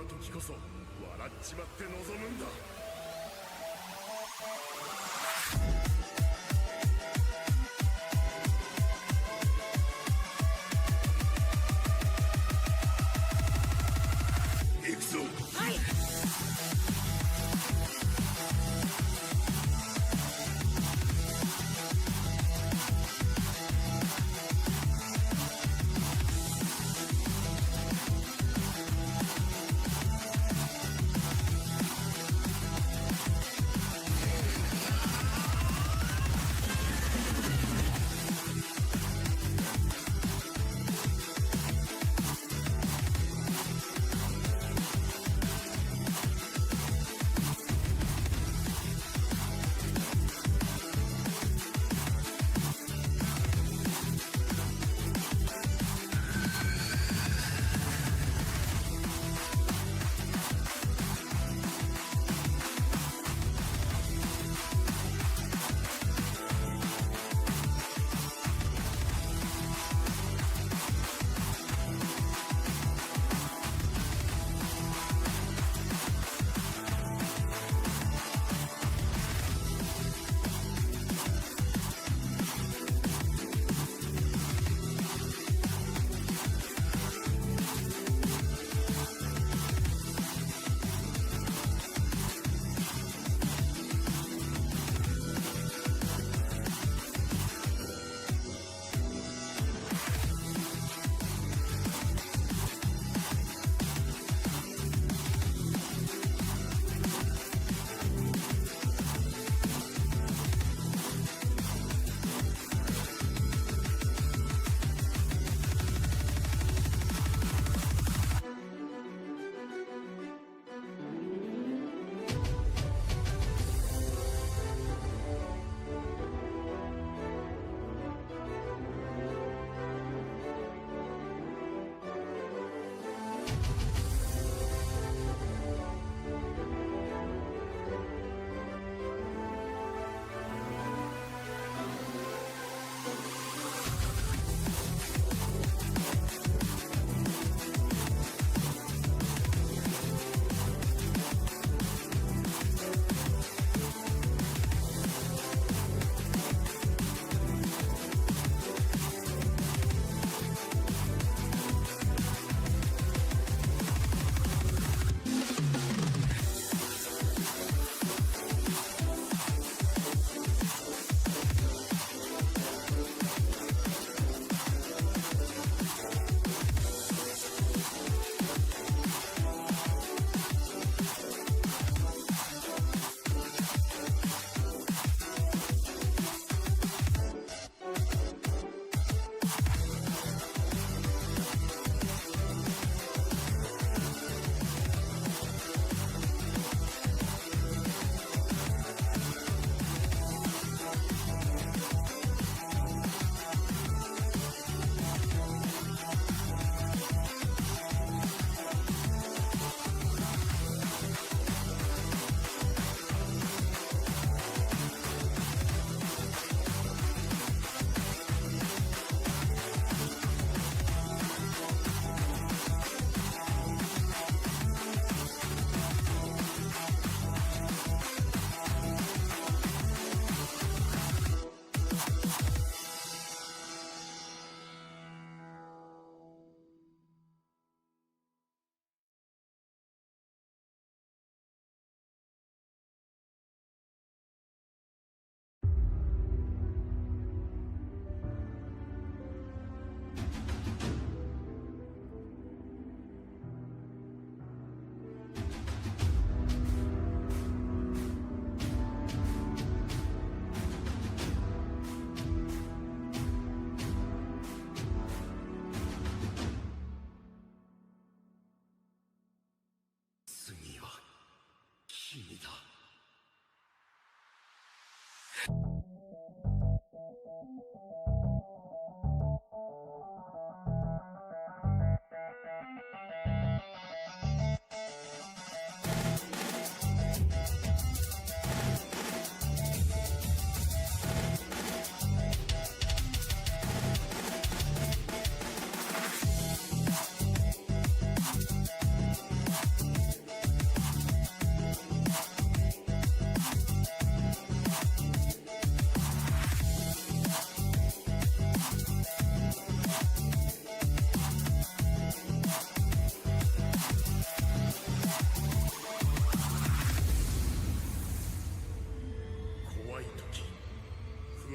な時こそ笑っちまって臨むんだ。行くぞ。はい。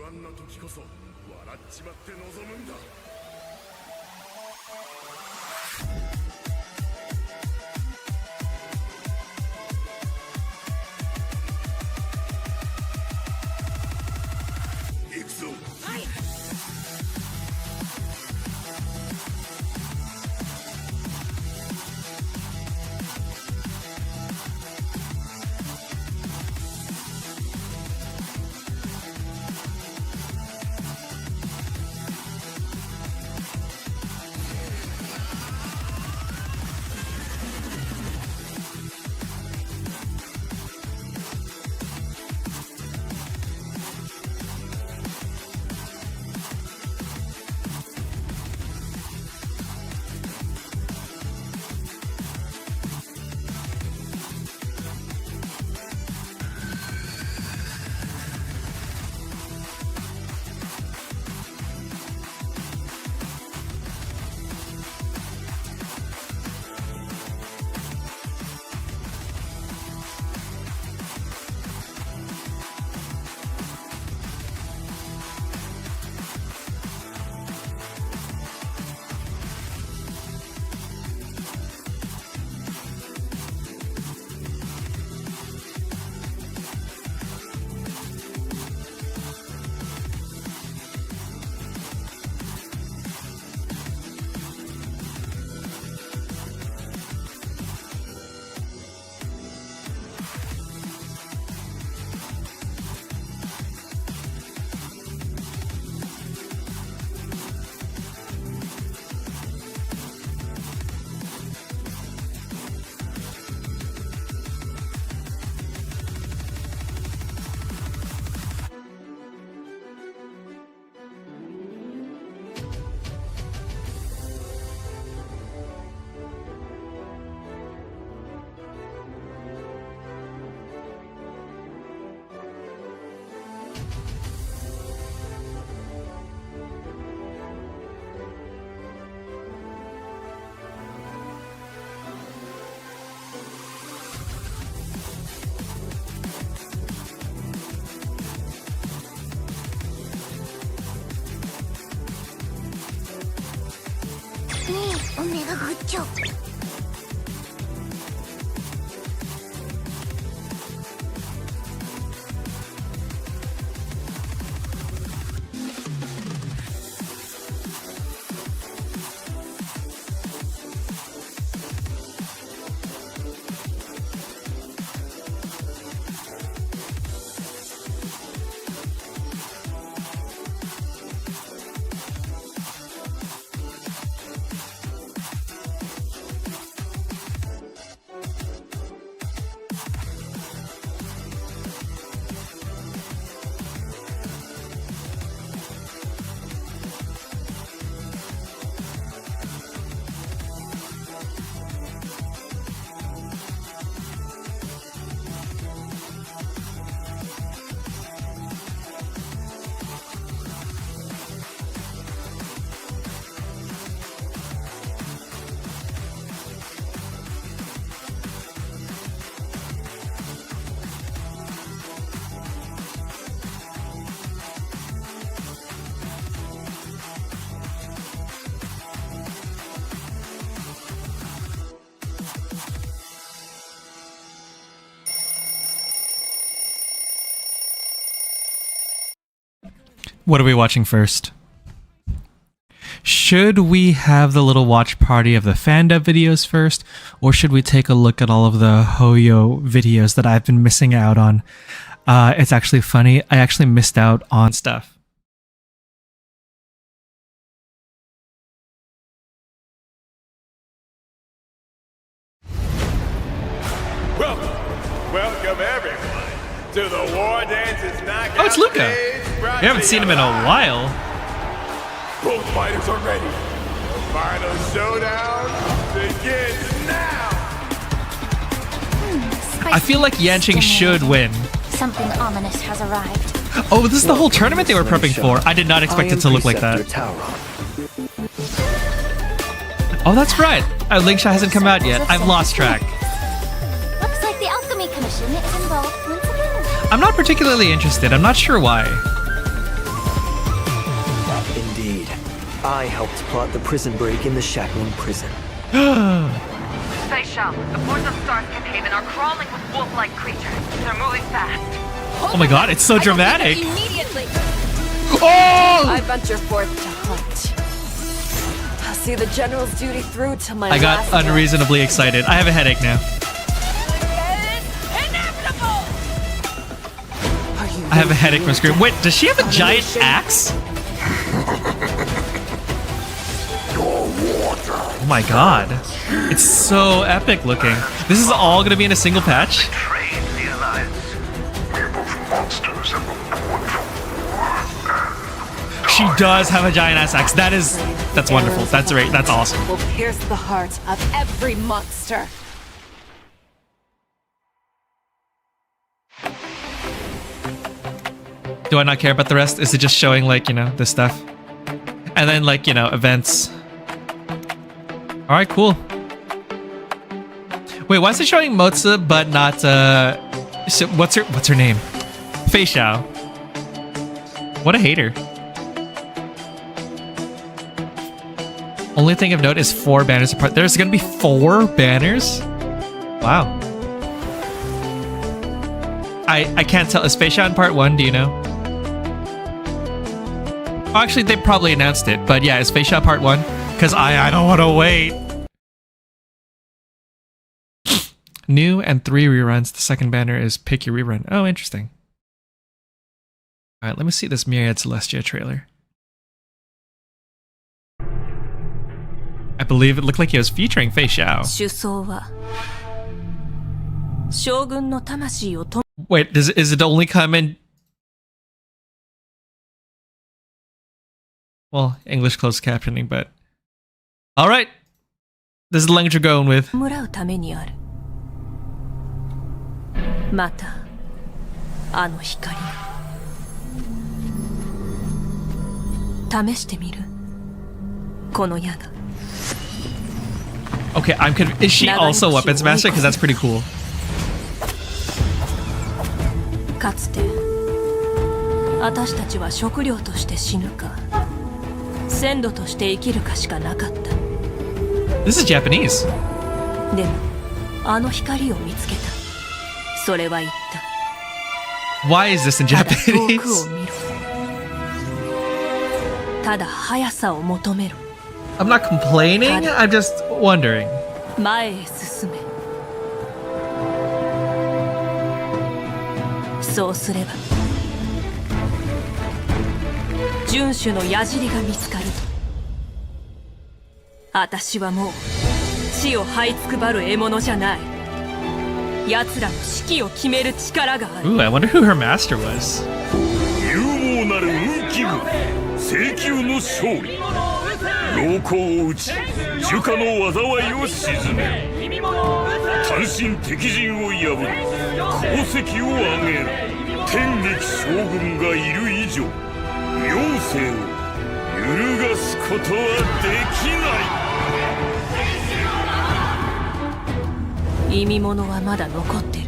安な時こそ笑っちまって臨むんだ。行くぞ。はい。オメガグッチョ。What are we watching first? Should we have the little watch party of the fandub videos first, or should we take a look at all of the Hoyo videos that I've been missing out on? It's actually funny. I actually missed out on stuff. Welcome everyone to the War Dances Knockout. Oh, it's Luca. We haven't seen him in a while. Both fighters are ready. The final showdown begins now. I feel like Yanqing should win. Something ominous has arrived. Oh, this is the whole tournament they were prepping for. I did not expect it to look like that. Oh, that's right. Lingsha hasn't come out yet. I've lost track. Looks like the Alchemy Commission is involved once again. I'm not particularly interested. I'm not sure why. I helped plot the prison break in the Shackling prison. Say Shao, the ports of Starscape Haven are crawling with wolf-like creatures. They're moving fast. Oh my god, it's so dramatic. Immediately. Oh! I venture forth to hunt. I'll see the general's duty through to my I got last breath. unreasonably excited. I have a headache now. I have a headache from scream. Wait, does she have a giant axe? Oh my god. It's so epic looking. This is all gonna be in a single patch? She does have a giant ass axe. That's wonderful. That's great. That's awesome. Will pierce the heart of every monster. Do I not care about the rest? Is it just showing, like, you know, this stuff? And then, like, you know, events. Alright, cool. Wait, why is it showing Motsa but not, what's her name? Fei Xiao. What a hater. Only thing of note is 4 banners apart. There's gonna be 4 banners? Wow. I can't tell. Is Fei Xiao in part 1? Do you know? Oh, actually, they probably announced it. But yeah, is Fei Xiao part 1? Because I don't want to wait. New and 3 reruns. The second banner is pick your rerun. Oh, interesting. All right, let me see this Myriad Celestia trailer. I believe it looked like he was featuring Fei Xiao. 首相は将軍の魂をと Wait, is it only come in? Well, English closed captioning, but all right. This is the language we're going with. 弔うためにある。またあの光が試してみる。この矢が。 Okay, is she also weapons master? Because that's pretty cool. かつて私たちは食料として死ぬか鮮度として生きるかしかなかった。 This is Japanese. でもあの光を見つけた。それは言った。 Why is this in ただ遠く Japanese? を見ろ。ただ速さを求めろ。 I'm not complaining. I'm just wondering. 前へ進め。そうすれば遵守の矢尻が見つかる。私はもう地を這いつくばる獲物じゃない。奴らの指揮を決める力がある。 Ooh, I wonder who her master was. 勇猛なる運気軍請求の勝利老公を打ち儒家の災いを鎮め単身敵陣を破り功績を上げる天撃将軍がいる以上明生を揺るがすことはできない意味物はまだ残ってる。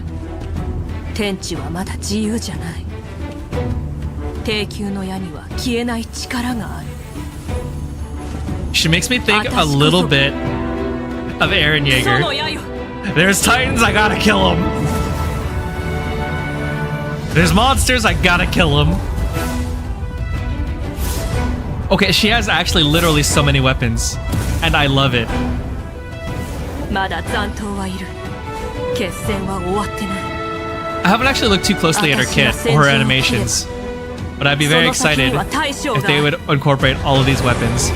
天地はまだ自由じゃない。低級の矢には消えない力がある。 She makes me think a little bit of Eren そ Yeager. の矢よ。 There's titans, I gotta kill them. There's monsters, I gotta kill them. Okay, she has actually literally so many weapons, and I love it. まだ残党はいる。決戦は終わってない。 I haven't actually looked too closely at her kit or her animations, but I'd be very excited if they would incorporate all of these weapons.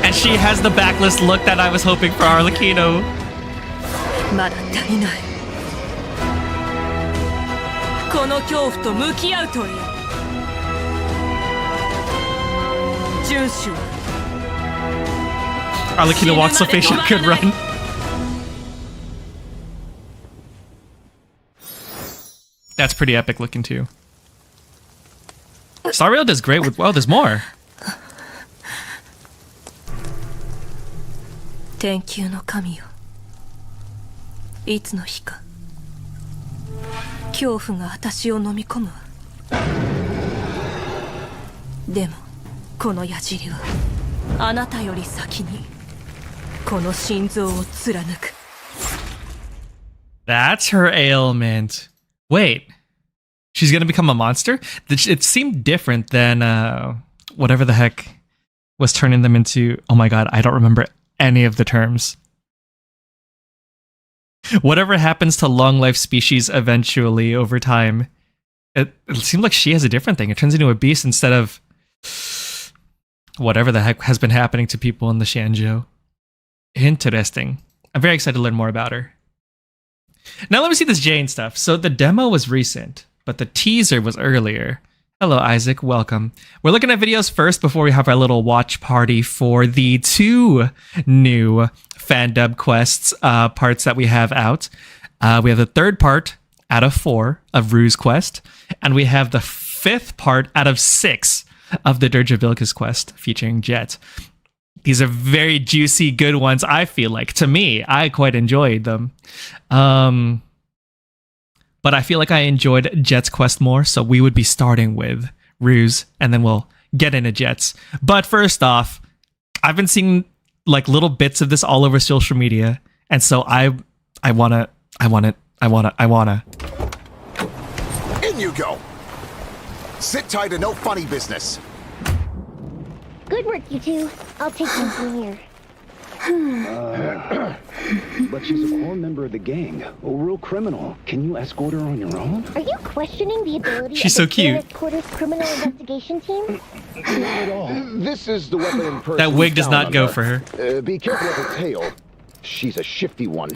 And she has the backless look that I was hoping for Arlecchino. まだ足りない。この恐怖と向き合うという遵守は Arlecchino walks so Fei Xiao could run. That's pretty epic looking too. Sariel does great with, well, there's more. 天球の神よ。いつの日か恐怖が私を飲み込むわ。でもこの矢尻はあなたより先にこの心臓を貫く。 That's her ailment. Wait, she's gonna become a monster? It seemed different than whatever the heck was turning them into. Oh my god, I don't remember any of the terms. Whatever happens to long life species eventually over time, it seemed like she has a different thing. It turns into a beast instead of whatever the heck has been happening to people in the Shanzhou. Interesting. I'm very excited to learn more about her. Now let me see this Jane stuff. So the demo was recent, but the teaser was earlier. Hello, Isaac. Welcome. We're looking at videos first before we have our little watch party for the 2 new fan dub quests parts that we have out. We have the 3rd part out of 4 of Rue's quest, and we have the 5th part out of 6 of the Dirge quest featuring Jet. These are very juicy, good ones, I feel like. To me, I quite enjoyed them. But I feel like I enjoyed Jet's quest more, so we would be starting with Rue's, and then we'll get into Jet's. But first off, I've been seeing like little bits of this all over social media, and so I wanna. In you go. Sit tight and no funny business. Good work, you two. I'll take things from here. But she's a core member of the gang, a real criminal. Can you escort her on your own? Are you questioning the ability She's of so the cute. Planet Quarters criminal investigation team? Not at all. This is the weapon in person. That wig does found not on go for her. Be careful of her tail. She's a shifty one.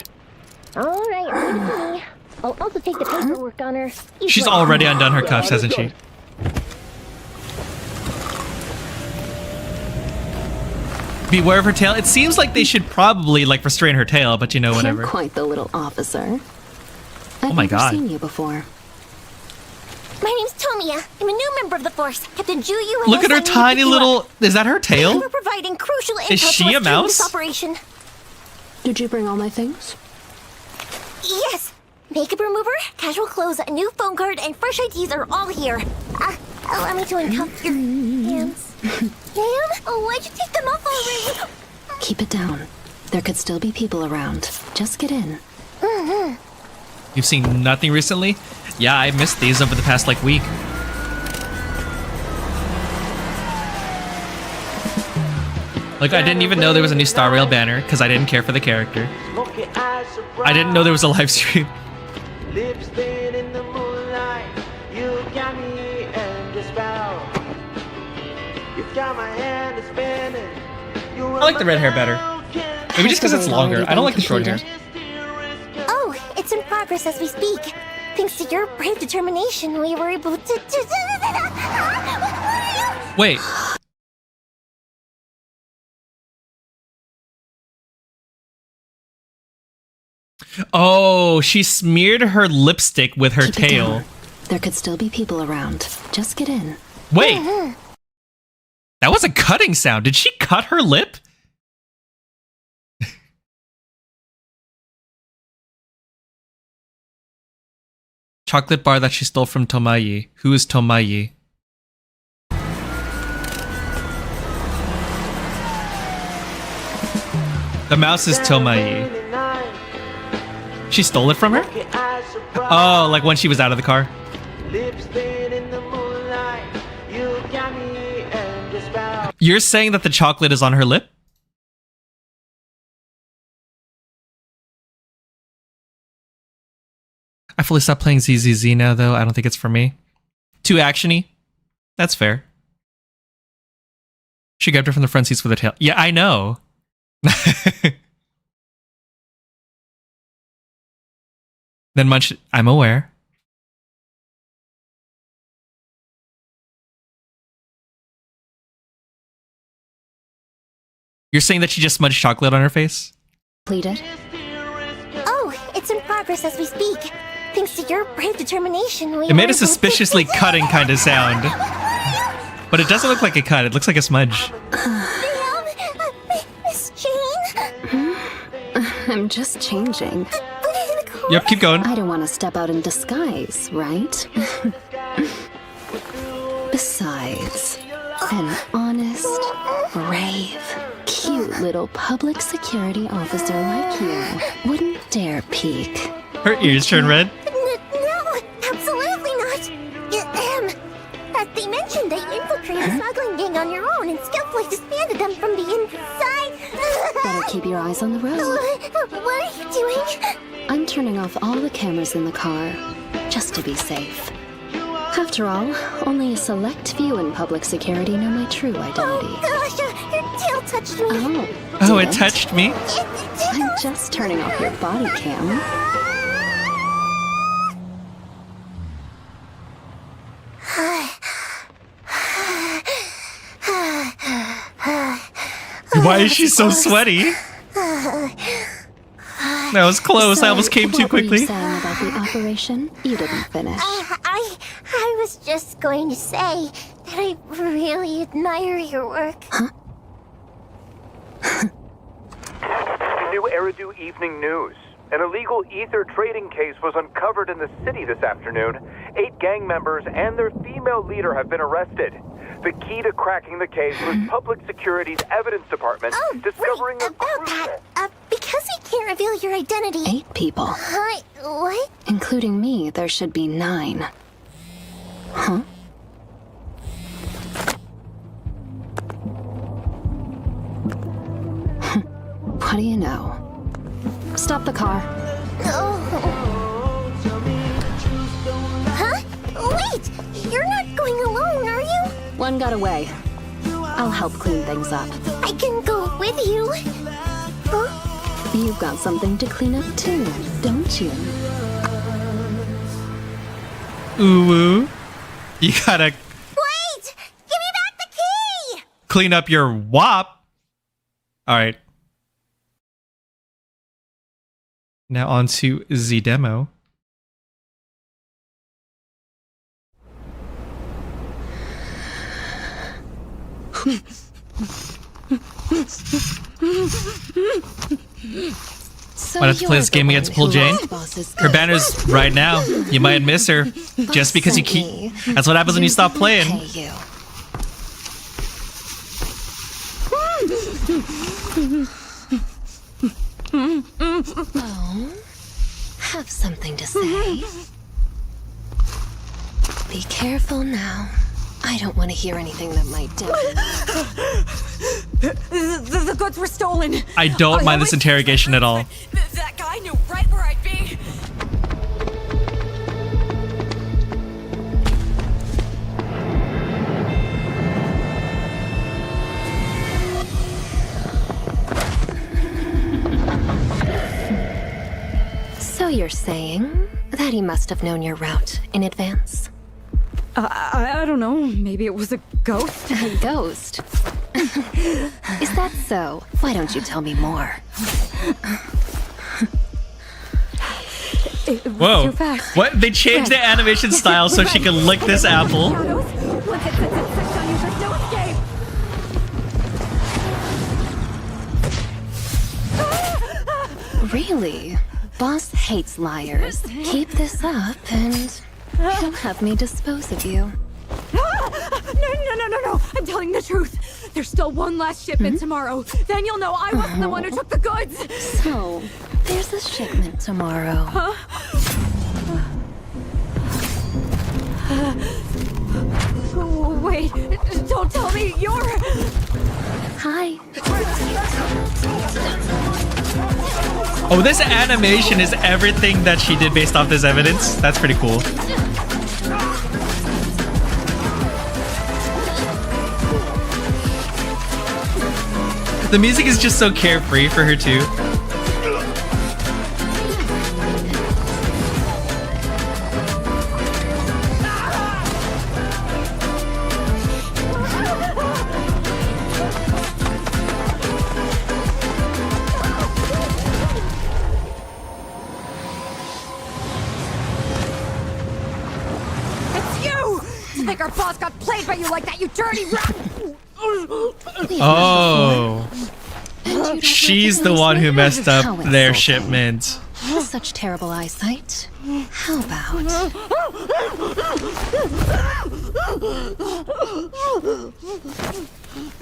All right, leave it to me. I'll also take the paperwork on her. You She's play. already undone her cuffs, hasn't she? Beware of her tail. It seems like they should probably like restrain her tail, but you know, whatever. You're quite the little officer. I've Oh my never God. seen you before. My name's Tomiya. I'm a new member of the force. Captain Juyu. Look at her tiny little. Is that her tail? We're providing crucial intel Is she to us a during mouse? this operation. Did you bring all my things? Yes. Makeup remover, casual clothes, a new phone card, and fresh IDs are all here. Allow me to uncuff your hands. Ma'am? Oh, why'd you take them off already? Keep it down. There could still be people around. Just get in. You've seen nothing recently? Yeah, I missed these over the past like week. Like, I didn't even know there was a new Star Rail banner because I didn't care for the character. I didn't know there was a live stream. I like the red hair better. Maybe just because it's longer. I don't like the short hair. Oh, it's in progress as we speak. Thanks to your brave determination, we were able to... Wait. Oh, she smeared her lipstick with her Keep it tail. down. There could still be people around. Just get in. Wait. That was a cutting sound. Did she cut her lip? Chocolate bar that she stole from Tomayi. Who is Tomayi? The mouse is Tomayi. She stole it from her? Oh, like when she was out of the car? You're saying that the chocolate is on her lip? I fully stopped playing ZZZ now, though. I don't think it's for me. Too actiony? That's fair. She grabbed her from the front seats with her tail. Yeah, I know. Then Munch, I'm aware. You're saying that she just smudged chocolate on her face? Completed. Oh, it's in progress as we speak. Thanks to your brave determination, we It made were a able to- suspiciously cutting kind of sound. But it doesn't look like a cut. It looks like a smudge. Ma'am? Miss Jane? I'm just changing. Yep, keep going. I don't want to step out in disguise, right? Besides, An honest, brave, cute little public security officer like you wouldn't dare peek. Her ears turn red. No, absolutely not. As they mentioned, they infiltrated a smuggling gang on your own and skillfully disbanded them from the inside. Better keep your eyes on the road. What are you doing? I'm turning off all the cameras in the car, just to be safe. After all, only a select few in public security know my true identity. Oh gosh, your tail touched me. Oh, it didn't? touched me. I'm just turning off your body cam. Why is she so sweaty? That was close. I almost came too What were quickly. you saying about the operation? You didn't finish. I was just going to say that I really admire your work. New Eridu Evening News. An illegal ether trading case was uncovered in the city this afternoon. 8 gang members and their female leader have been arrested. The key to cracking the case was Public Security's Evidence Department discovering Wait, about that. Because he can't reveal your identity. 8 people. What? Including me, there should be 9. Huh? What do you know? Stop the car. Huh? Wait! You're not going alone, are you? One got away. I'll help clean things up. I can go with you. Huh? You've got something to clean up too, don't you? Ooh. You gotta Wait! Give me back the key! clean up your WAP. Alright. Now on to the demo. So Might have to play you're this game the against one Pull who Jane. lost Boss's Her banner's right now. You might miss her. Just because you keep... That's what happens when you stop playing. Pay you. Oh, have something to say. Be careful now. I don't want to hear anything that might damage. The goods were stolen. I don't mind this interrogation at all. That guy knew right where I'd be. So you're saying that he must have known your route in advance? I don't know. Maybe it was a ghost. A ghost? Is that so? Why don't you tell me more? It was Whoa. too fast. What? They changed the animation style so she can lick this apple. Once it sets its sights on you, there's no escape. Really? Boss hates liars. Keep this up and he'll have me dispose of you. No. I'm telling the truth. There's still one last shipment tomorrow. Then you'll know I wasn't the one who took the goods. So, there's a shipment tomorrow. Wait, don't tell me you're... Hi. Oh, this animation is everything that she did based off this evidence. That's pretty cool. The music is just so carefree for her too. It's you! To think our boss got played by you like that, you dirty rat! Oh. She's the one who messed up How their insulting. shipment. such terrible eyesight. How about...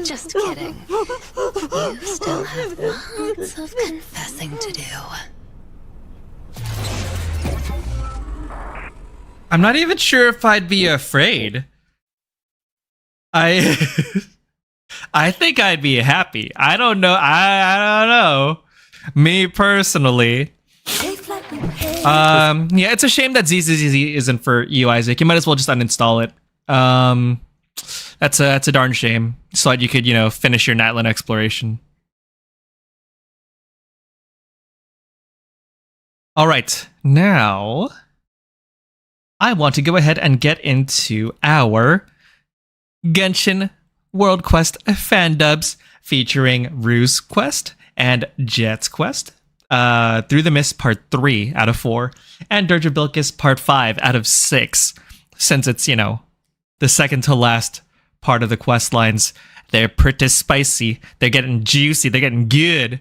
Just kidding. You still have lots of confessing to do. I'm not even sure if I'd be afraid. I think I'd be happy. I don't know. I don't know. Me personally. Yeah, it's a shame that ZZZ isn't for you, Isaac. You might as well just uninstall it. That's a darn shame. So that you could, finish your Nightland exploration. All right, now I want to go ahead and get into our Genshin World Quest fan dubs featuring Rue's Quest and Jet's Quest. Through the Mist Part 3 out of 4, and Dirge of Bilqis Part 5 out of 6. Since it's, the second to last part of the quest lines, they're pretty spicy. They're getting juicy. They're getting good.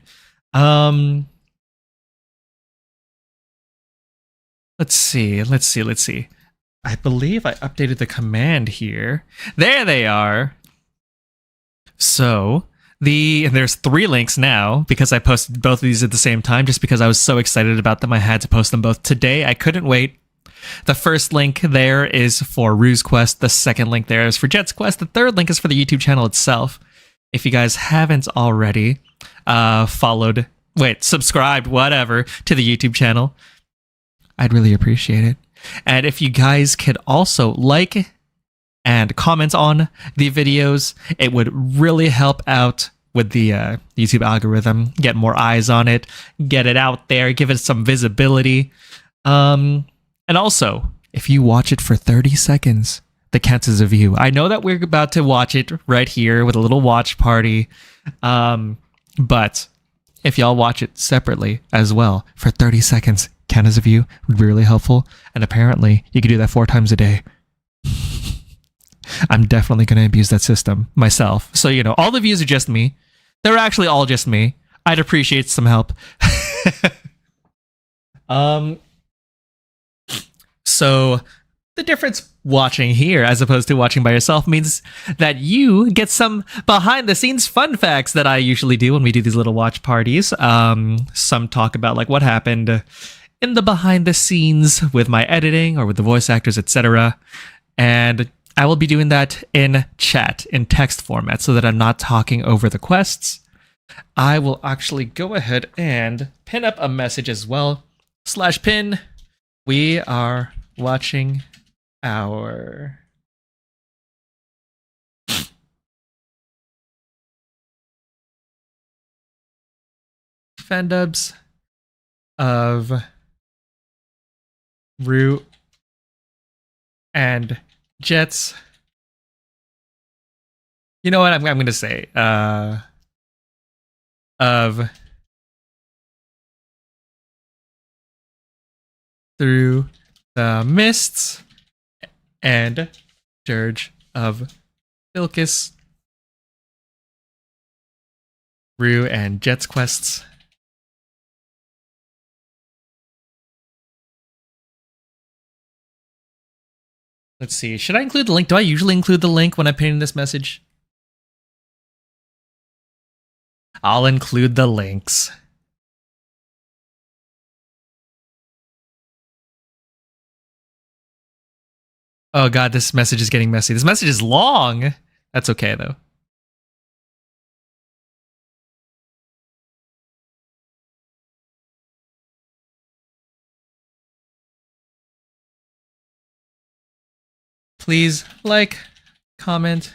Let's see. I believe I updated the command here. There they are. So, there's 3 links now because I posted both of these at the same time just because I was so excited about them. I had to post them both today. I couldn't wait. The first link there is for Rue's Quest. The second link there is for Jet's Quest. The third link is for the YouTube channel itself. If you guys haven't already subscribed, whatever, to the YouTube channel, I'd really appreciate it. And if you guys could also like and comment on the videos, it would really help out with the YouTube algorithm. Get more eyes on it, get it out there, give it some visibility. And also, if you watch it for 30 seconds, that counts as a view. I know that we're about to watch it right here with a little watch party, but if y'all watch it separately as well for 30 seconds, count as a view, would be really helpful. And apparently, you can do that 4 times a day. I'm definitely going to abuse that system myself. So, all the views are just me. They're actually all just me. I'd appreciate some help. So the difference watching here as opposed to watching by yourself means that you get some behind the scenes fun facts that I usually do when we do these little watch parties. Some talk about like what happened in the behind the scenes with my editing or with the voice actors, etc. And I will be doing that in chat, in text format, so that I'm not talking over the quests. I will actually go ahead and pin up a message as well. /pin. We are watching our fan dubs of Rue and Jets. You know what I'm going to say? Of Through the Mists and Dirge of Bilqis, Rue and Jet's quests. Let's see. Should I include the link? Do I usually include the link when I'm pinning this message? I'll include the links. Oh god, this message is getting messy. This message is long. That's okay though. Please like, comment,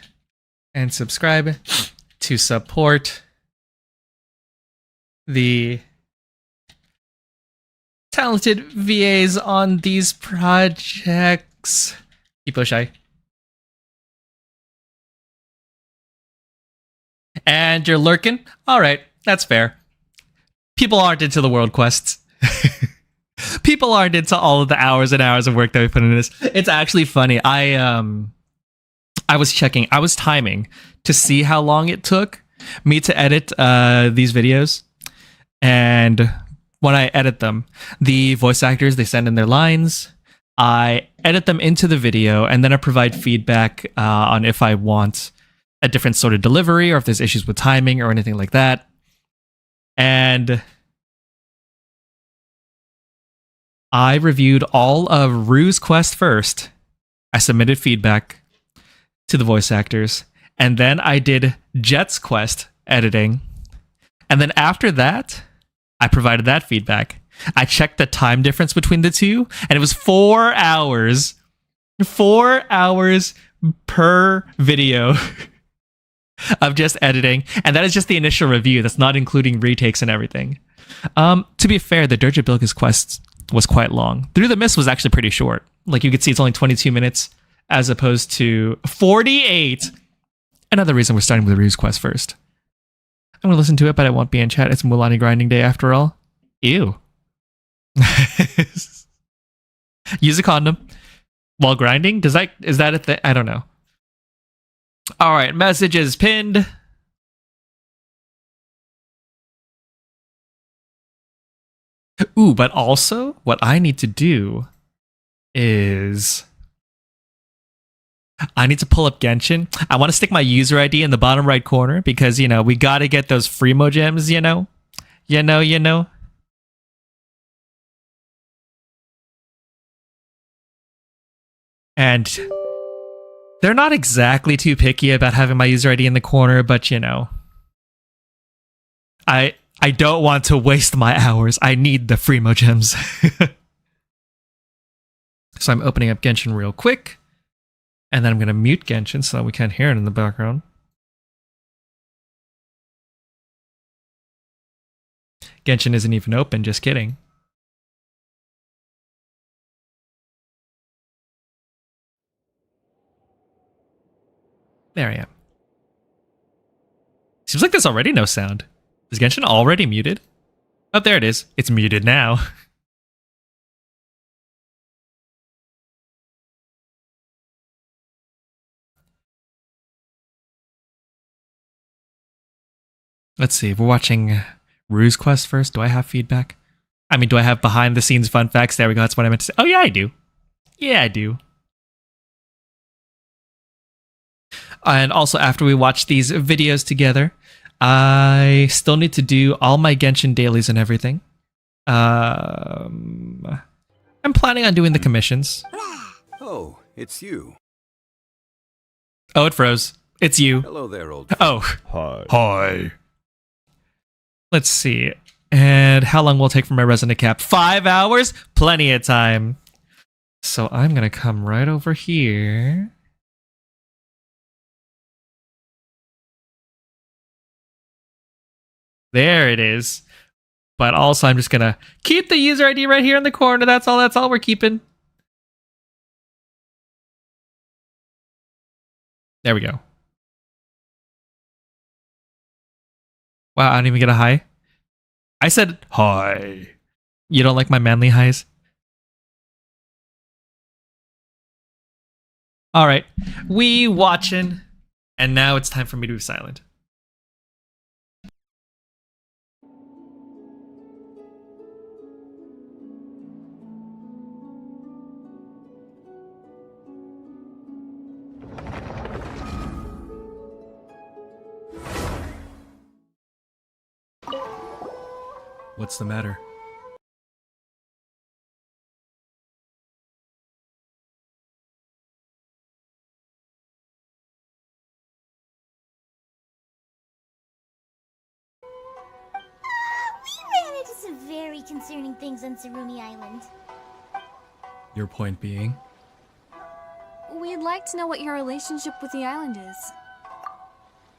and subscribe to support the talented VAs on these projects. Keep shy. And you're lurking? Alright, that's fair. People aren't into the world quests. People aren't into all of the hours and hours of work that we put into this. It's actually funny. I was timing to see how long it took me to edit these videos. And when I edit them, the voice actors, they send in their lines. I edit them into the video, and then I provide feedback on if I want a different sort of delivery or if there's issues with timing or anything like that. And I reviewed all of Rue's Quest first. I submitted feedback to the voice actors, and then I did Jet's Quest editing. And then after that, I provided that feedback. I checked the time difference between the two, and it was 4 hours. 4 hours per video of just editing. And that is just the initial review. That's not including retakes and everything. To be fair, the Dirge Bilges quest was quite long. Through the Mist was actually pretty short. Like, you could see it's only 22 minutes as opposed to 48. Another reason we're starting with Rue's Quest first. I'm going to listen to it, but I won't be in chat. It's Mulani grinding day after all. Ew. Use a condom while grinding? Is that a thing? I don't know. All right, message is pinned. Ooh, but also what I need to do is I need to pull up Genshin. I want to stick my user ID in the bottom right corner because, you know, we got to get those Freemo gems, you know. And they're not exactly too picky about having my user ID in the corner, but, you know, I don't want to waste my hours. I need the Freemo gems. So I'm opening up Genshin real quick. And then I'm going to mute Genshin so that we can't hear it in the background. Genshin isn't even open, just kidding. There I am. Seems like there's already no sound. Is Genshin already muted? Oh, there it is. It's muted now. Let's see. We're watching Rue's Quest first. Do I have feedback? I mean, do I have behind the scenes fun facts? There we go. That's what I meant to say. Oh, yeah, I do. Yeah, I do. And also, after we watch these videos together, I still need to do all my Genshin dailies and everything. I'm planning on doing the commissions. Oh, it's you. Oh, it froze. It's you. Hello there, old. Oh. Hi. Hi. Let's see. And how long will it take for my resin to cap? 5 hours? Plenty of time. So I'm going to come right over here. There it is. But also I'm just going to keep the user ID right here in the corner. That's all we're keeping. There we go. Wow, I didn't even get a hi. I said hi. You don't like my manly highs? All right. We watching. And now it's time for me to be silent. What's the matter? We ran into some very concerning things on Surumi Island. Your point being? We'd like to know what your relationship with the island is.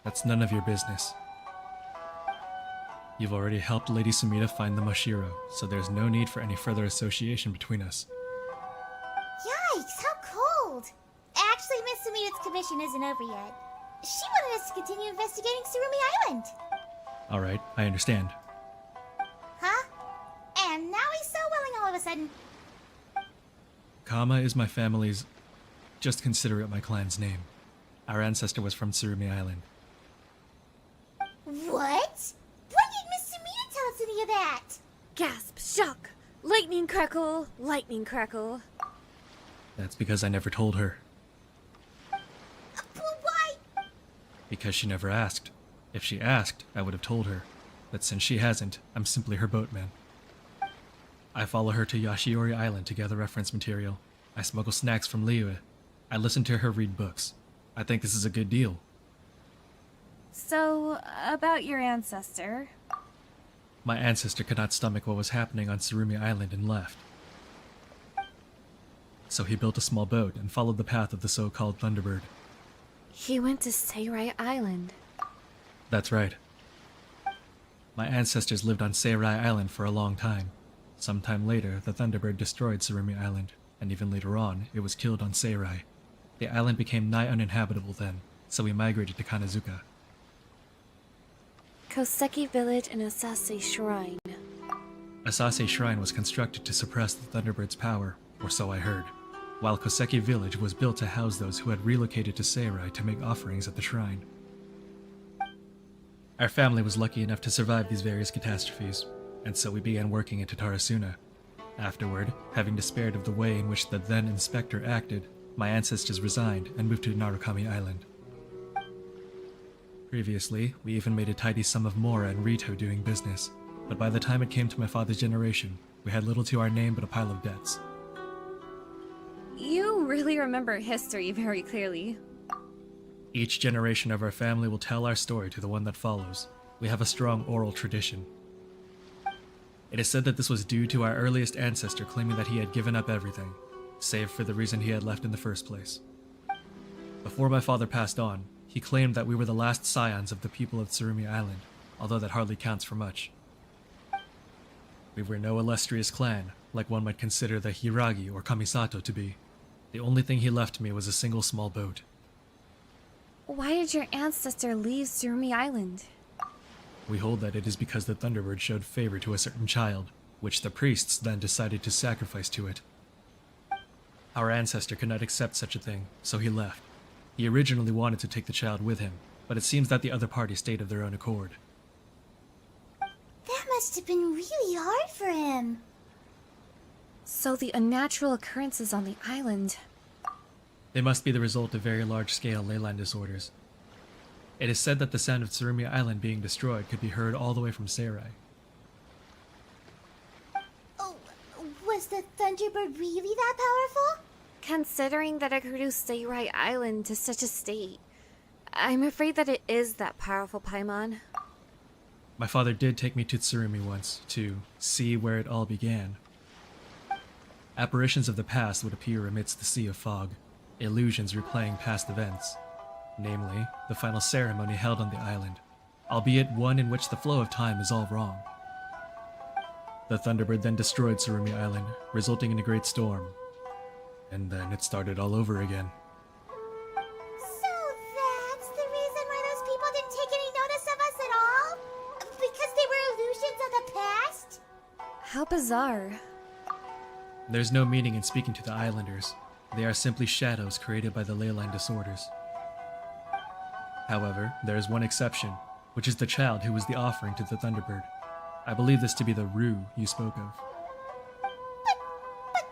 That's none of your business. You've already helped Lady Sumida find the Mashiro, so there's no need for any further association between us. Yikes, how cold! Actually, Miss Sumida's commission isn't over yet. She wanted us to continue investigating Surumi Island. Alright, I understand. Huh? And now he's so willing all of a sudden. Kama is my family's... Just consider it my clan's name. Our ancestor was from Surumi Island. What? Why did Miss Sumida tell us any of that? Gasp, shock, lightning crackle, lightning crackle. That's because I never told her. Why? Because she never asked. If she asked, I would have told her. But since she hasn't, I'm simply her boatman. I follow her to Yashiori Island to gather reference material. I smuggle snacks from Liyue. I listen to her read books. I think this is a good deal. So, about your ancestor. My ancestor could not stomach what was happening on Tsurumi Island and left. So he built a small boat and followed the path of the so-called Thunderbird. He went to Seirai Island. That's right. My ancestors lived on Seirai Island for a long time. Sometime later, the Thunderbird destroyed Tsurumi Island, and even later on, it was killed on Seirai. The island became nigh uninhabitable then, so we migrated to Kanazuka. Koseki Village and Asase Shrine. Asase Shrine was constructed to suppress the Thunderbird's power, or so I heard, while Koseki Village was built to house those who had relocated to Seirai to make offerings at the shrine. Our family was lucky enough to survive these various catastrophes, and so we began working into Tarasuna. Afterward, having despaired of the way in which the then inspector acted, my ancestors resigned and moved to Narukami Island. Previously, we even made a tidy sum of Mora and Rito doing business, but by the time it came to my father's generation, we had little to our name but a pile of debts. You really remember history very clearly. Each generation of our family will tell our story to the one that follows. We have a strong oral tradition. It is said that this was due to our earliest ancestor claiming that he had given up everything, save for the reason he had left in the first place. Before my father passed on, he claimed that we were the last scions of the people of Tsurumi Island, although that hardly counts for much. We were no illustrious clan, like one might consider the Hiragi or Kamisato to be. The only thing he left me was a single small boat. Why did your ancestor leave Tsurumi Island? We hold that it is because the Thunderbird showed favor to a certain child, which the priests then decided to sacrifice to it. Our ancestor could not accept such a thing, so he left. He originally wanted to take the child with him, but it seems that the other party stayed of their own accord. That must have been really hard for him. So the unnatural occurrences on the island. They must be the result of very large-scale leyline disorders. It is said that the sound of Tsurumi Island being destroyed could be heard all the way from Seirai. Oh, was the Thunderbird really that powerful? Considering that it reduced Seirai Island to such a state, I'm afraid that it is that powerful, Paimon. My father did take me to Tsurumi once, to see where it all began. Apparitions of the past would appear amidst the sea of fog, illusions replaying past events, namely, the final ceremony held on the island, albeit one in which the flow of time is all wrong. The Thunderbird then destroyed Tsurumi Island, resulting in a great storm. And then it started all over again. So that's the reason why those people didn't take any notice of us at all? Because they were illusions of the past? How bizarre. There's no meaning in speaking to the islanders. They are simply shadows created by the leyline disorders. However, there is one exception, which is the child who was the offering to the Thunderbird. I believe this to be the Rue you spoke of. But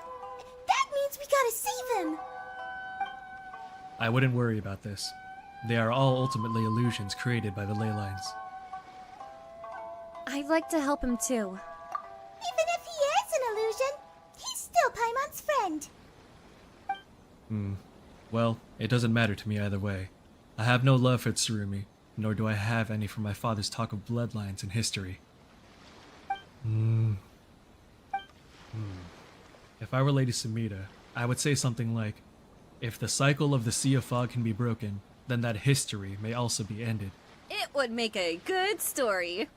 that means we gotta save him! I wouldn't worry about this. They are all ultimately illusions created by the ley lines. I'd like to help him too. Even if he is an illusion, he's still Paimon's friend. Well, it doesn't matter to me either way. I have no love for Tsurumi, nor do I have any from my father's talk of bloodlines and history. If I were Lady Sumida, I would say something like, if the cycle of the Sea of Fog can be broken, then that history may also be ended. It would make a good story.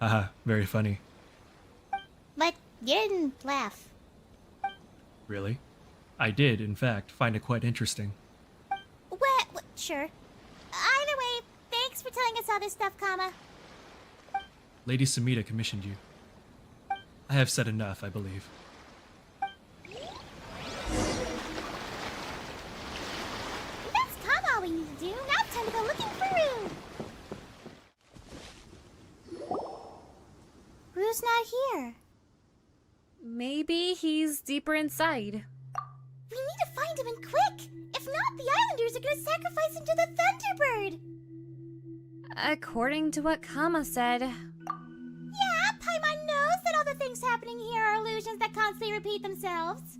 Haha, very funny. But you didn't laugh. Really? I did, in fact, find it quite interesting. Well, sure. Either way, thanks for telling us all this stuff, Kama. Lady Sumida commissioned you. I have said enough, I believe. That's Kama all we need to do. Now it's time to go looking for Rue. Rue's not here. deeper inside. We need to find him and quick! If not, the Islanders are gonna sacrifice him to the Thunderbird! According to what Kama said. Yeah, Paimon knows that all the things happening here are illusions that constantly repeat themselves.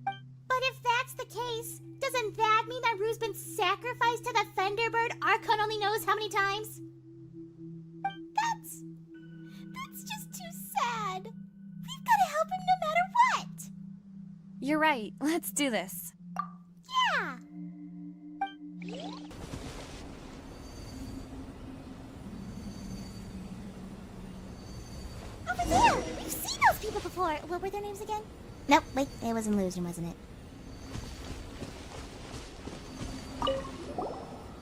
But if that's the case, doesn't that mean that Rue's been sacrificed to the Thunderbird Archon only knows how many times? That's just too sad. We've gotta help him no matter what! You're right, let's do this. Yeah! Over there! We've seen those people before! What were their names again? Nope, wait, it was an illusion, wasn't it?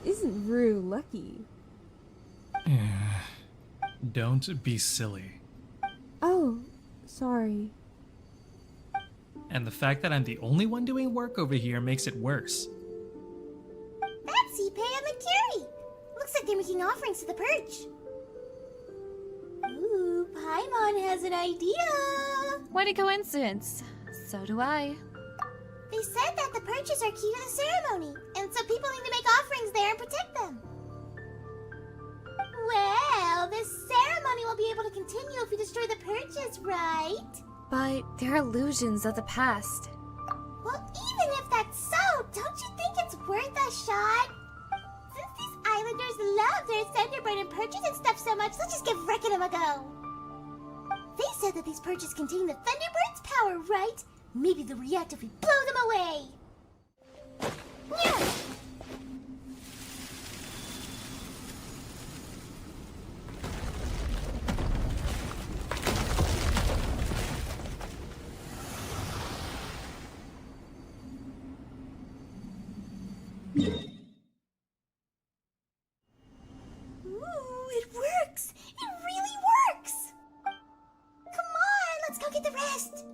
Isn't Rue lucky? Don't be silly. Oh, sorry. And the fact that I'm the only one doing work over here makes it worse. That's Ipe and Makiri! Looks like they're making offerings to the perch. Ooh, Paimon has an idea! What a coincidence. So do I. They said that the perches are key to the ceremony, and so people need to make offerings there and protect them. Well, this ceremony will be able to continue if we destroy the perches, right? But they're illusions of the past. Well, even if that's so, don't you think it's worth a shot? Since these Islanders love their Thunderbird and perches and stuff so much, let's just give wrecking them a go. They said that these perches contain the Thunderbird's power, right? Maybe they'll react if we blow them away. Yeah. Ooh, it works! It really works! Come on, let's go get the rest!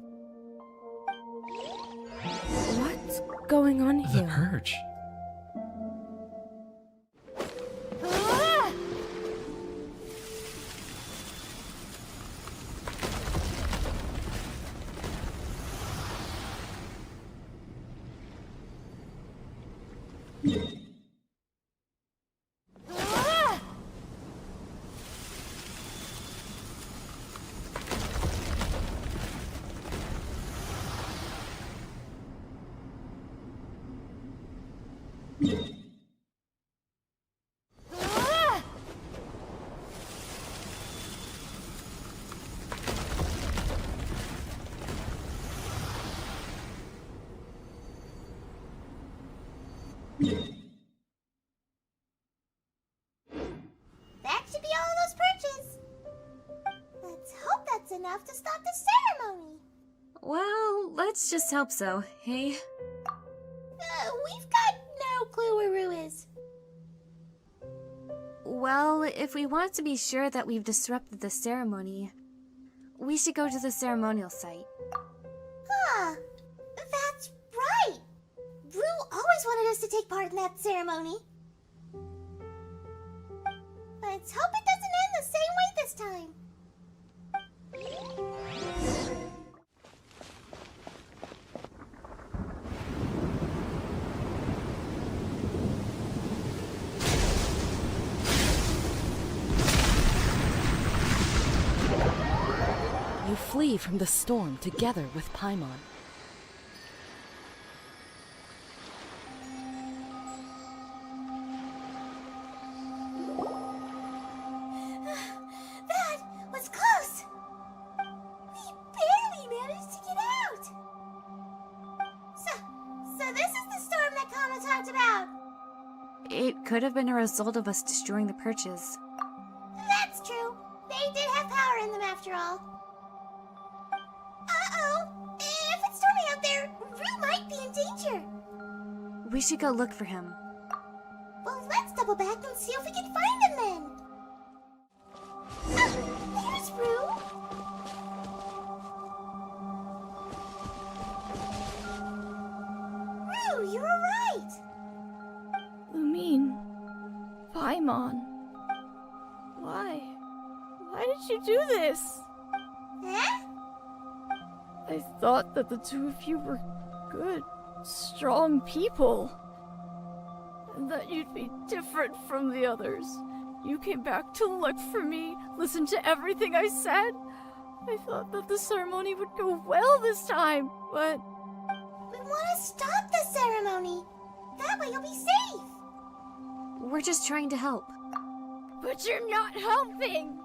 What's going on The here? Purge. Ah! Ah! Ah! That should be all of those perches. Let's hope that's enough to stop the ceremony. Well, let's just hope so, hey? We've got no clue where Rue is. Well, if we want to be sure that we've disrupted the ceremony, we should go to the ceremonial site. Huh. That's right. Rue always wanted us to take part in that ceremony. Let's hope it doesn't end the same way this time. You flee from the storm together with Paimon. That was close. We barely managed to get out. So this is the storm that Kama talked about. It could have been a result of us destroying the perches. That's true. They did have power in them after all. Uh-oh. If it's storming out there, Rue might be in danger. We should go look for him. Well, let's double back and see if we can find him then. There's Rue. Rue, you're alright. Lumine. Paimon. Why? Why did you do this? Huh? I thought that the two of you were good, strong people. And that you'd be different from the others. You came back to look for me, listen to everything I said. I thought that the ceremony would go well this time, but... We want to stop the ceremony. That way you'll be safe. We're just trying to help. But you're not helping!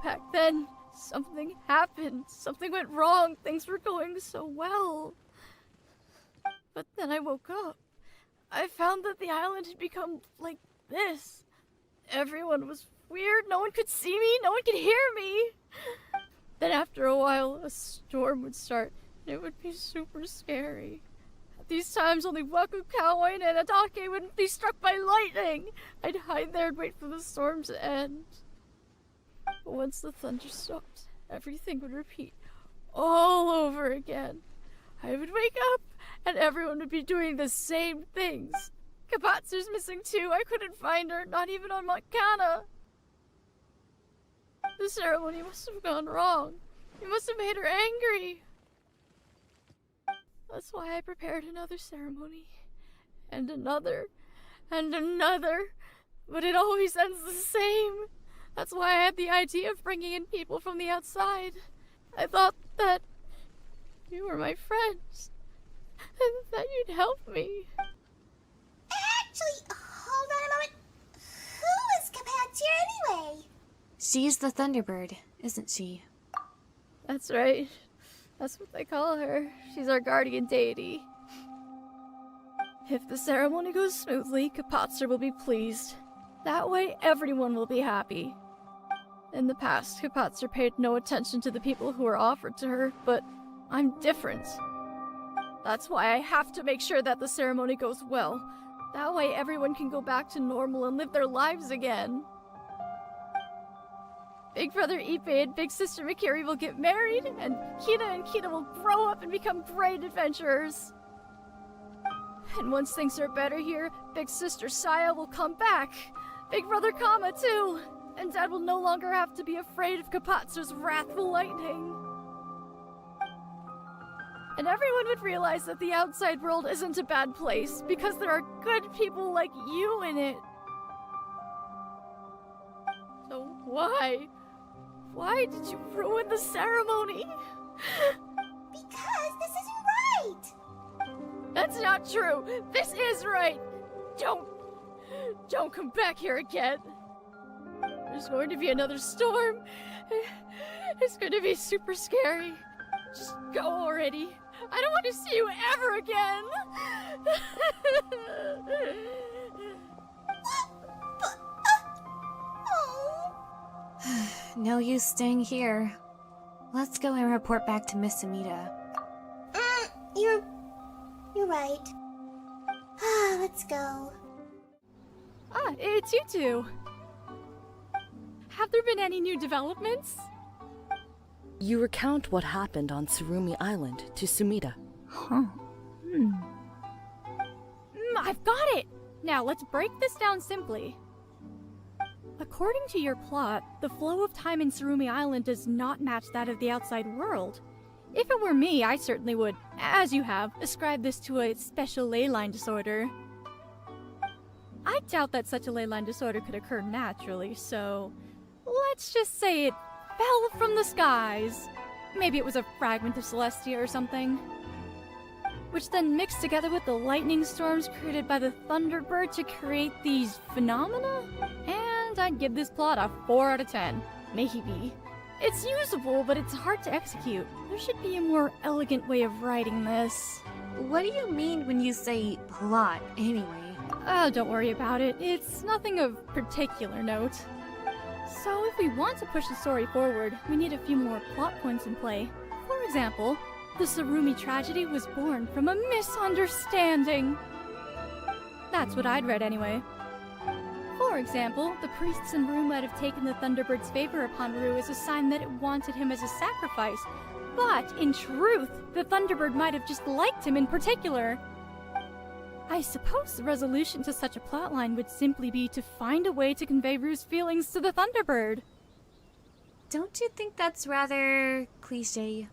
Back then, something happened. Something went wrong. Things were going so well. But then I woke up. I found that the island had become like this. Everyone was weird. No one could see me. No one could hear me. Then after a while, a storm would start. And it would be super scary. At these times, only Waku Kawaii and Atake would be struck by lightning. I'd hide there and wait for the storm to end. But once the thunder stopped, everything would repeat all over again. I would wake up, and everyone would be doing the same things. Kapatsu's missing too. I couldn't find her, not even on Makana. The ceremony must have gone wrong. It must have made her angry. That's why I prepared another ceremony. And another. And another. But it always ends the same. That's why I had the idea of bringing in people from the outside. I thought that you were my friends. And that you'd help me. Actually, hold on a moment. Who is Kapatsu anyway? She's the Thunderbird, isn't she? That's right. That's what they call her. She's our guardian deity. If the ceremony goes smoothly, Kapatsu will be pleased. That way, everyone will be happy. In the past, Kapatsu paid no attention to the people who were offered to her, but I'm different. That's why I have to make sure that the ceremony goes well. That way everyone can go back to normal and live their lives again. Big brother Ipe and big sister Mikiri will get married, and Kita will grow up and become great adventurers. And once things are better here, big sister Saya will come back. Big brother Kama too. And Dad will no longer have to be afraid of Kapatsu's wrathful lightning. And everyone would realize that the outside world isn't a bad place, because there are good people like you in it. So why? Why did you ruin the ceremony? Because this isn't right! That's not true! This is right! Don't come back here again! There's going to be another storm. It's going to be super scary. Just go already. I don't want to see you ever again! No use staying here. Let's go and report back to Miss Amita. You're right. Let's go. It's you two. Have there been any new developments? You recount what happened on Tsurumi Island to Sumida. Huh. I've got it! Now, let's break this down simply. According to your plot, the flow of time in Tsurumi Island does not match that of the outside world. If it were me, I certainly would, as you have, ascribe this to a special ley line disorder. I doubt that such a ley line disorder could occur naturally, so... let's just say it fell from the skies. Maybe it was a fragment of Celestia or something. Which then mixed together with the lightning storms created by the Thunderbird to create these phenomena? And I'd give this plot a 4 out of 10. Maybe. It's usable, but it's hard to execute. There should be a more elegant way of writing this. What do you mean when you say plot, anyway? Oh, don't worry about it. It's nothing of particular note. So if we want to push the story forward, we need a few more plot points in play. For example, the Tsurumi tragedy was born from a misunderstanding. That's what I'd read anyway. For example, the priests in Rue might have taken the Thunderbird's favor upon Rue as a sign that it wanted him as a sacrifice. But, in truth, the Thunderbird might have just liked him in particular. I suppose the resolution to such a plotline would simply be to find a way to convey Rue's feelings to the Thunderbird. don't you think that's rather cliche?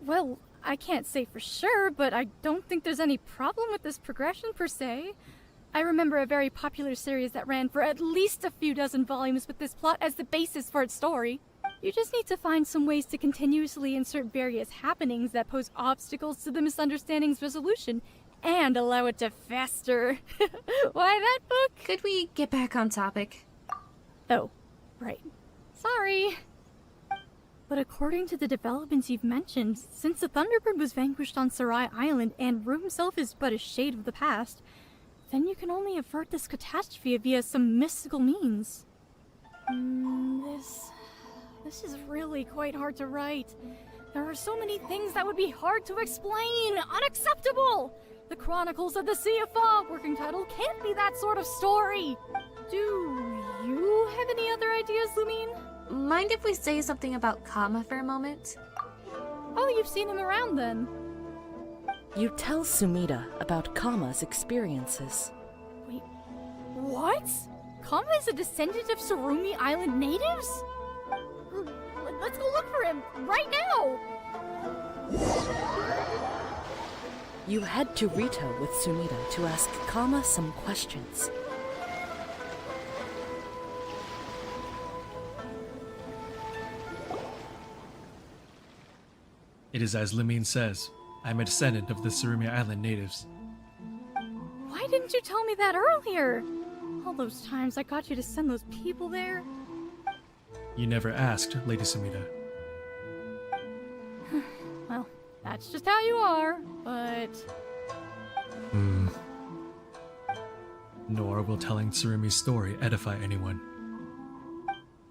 Well, I can't say for sure, but I don't think there's any problem with this progression per se. I remember a very popular series that ran for at least a few dozen volumes with this plot as the basis for its story. You just need to find some ways to continuously insert various happenings that pose obstacles to the misunderstanding's resolution and allow it to fester. Why that book? Could we get back on topic? Oh, right. Sorry. But according to the developments you've mentioned, since the Thunderbird was vanquished on Sarai Island and Rue himself is but a shade of the past, then you can only avert this catastrophe via some mystical means. This is really quite hard to write. There are so many things that would be hard to explain. Unacceptable! The Chronicles of the Sea of Fog working title can't be that sort of story. Do you have any other ideas, Lumine? Mind if we say something about Kama for a moment? Oh, you've seen him around then. You tell Sumida about Kama's experiences. Wait, what? Kama is a descendant of Surumi Island natives? Let's go look for him, right now! You head to Rito with Sumida to ask Kama some questions. It is as Limine says. I am a descendant of the Surumi Island natives. Why didn't you tell me that earlier? All those times I got you to send those people there. You never asked, Lady Sumida. Well, that's just how you are, but... Nor will telling Tsurumi's story edify anyone.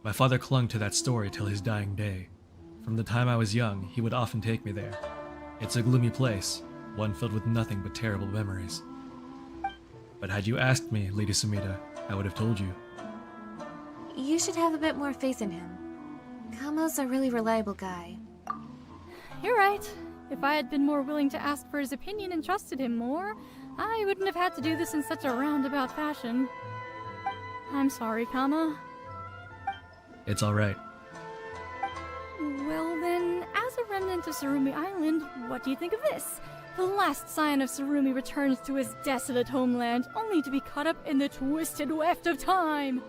My father clung to that story till his dying day. From the time I was young, he would often take me there. It's a gloomy place, one filled with nothing but terrible memories. But had you asked me, Lady Sumida, I would have told you. You should have a bit more faith in him. Kama's a really reliable guy. You're right. If I had been more willing to ask for his opinion and trusted him more, I wouldn't have had to do this in such a roundabout fashion. I'm sorry, Kama. It's alright. Well then, as a remnant of Surumi Island, what do you think of this? The last scion of Surumi returns to his desolate homeland, only to be caught up in the twisted weft of time.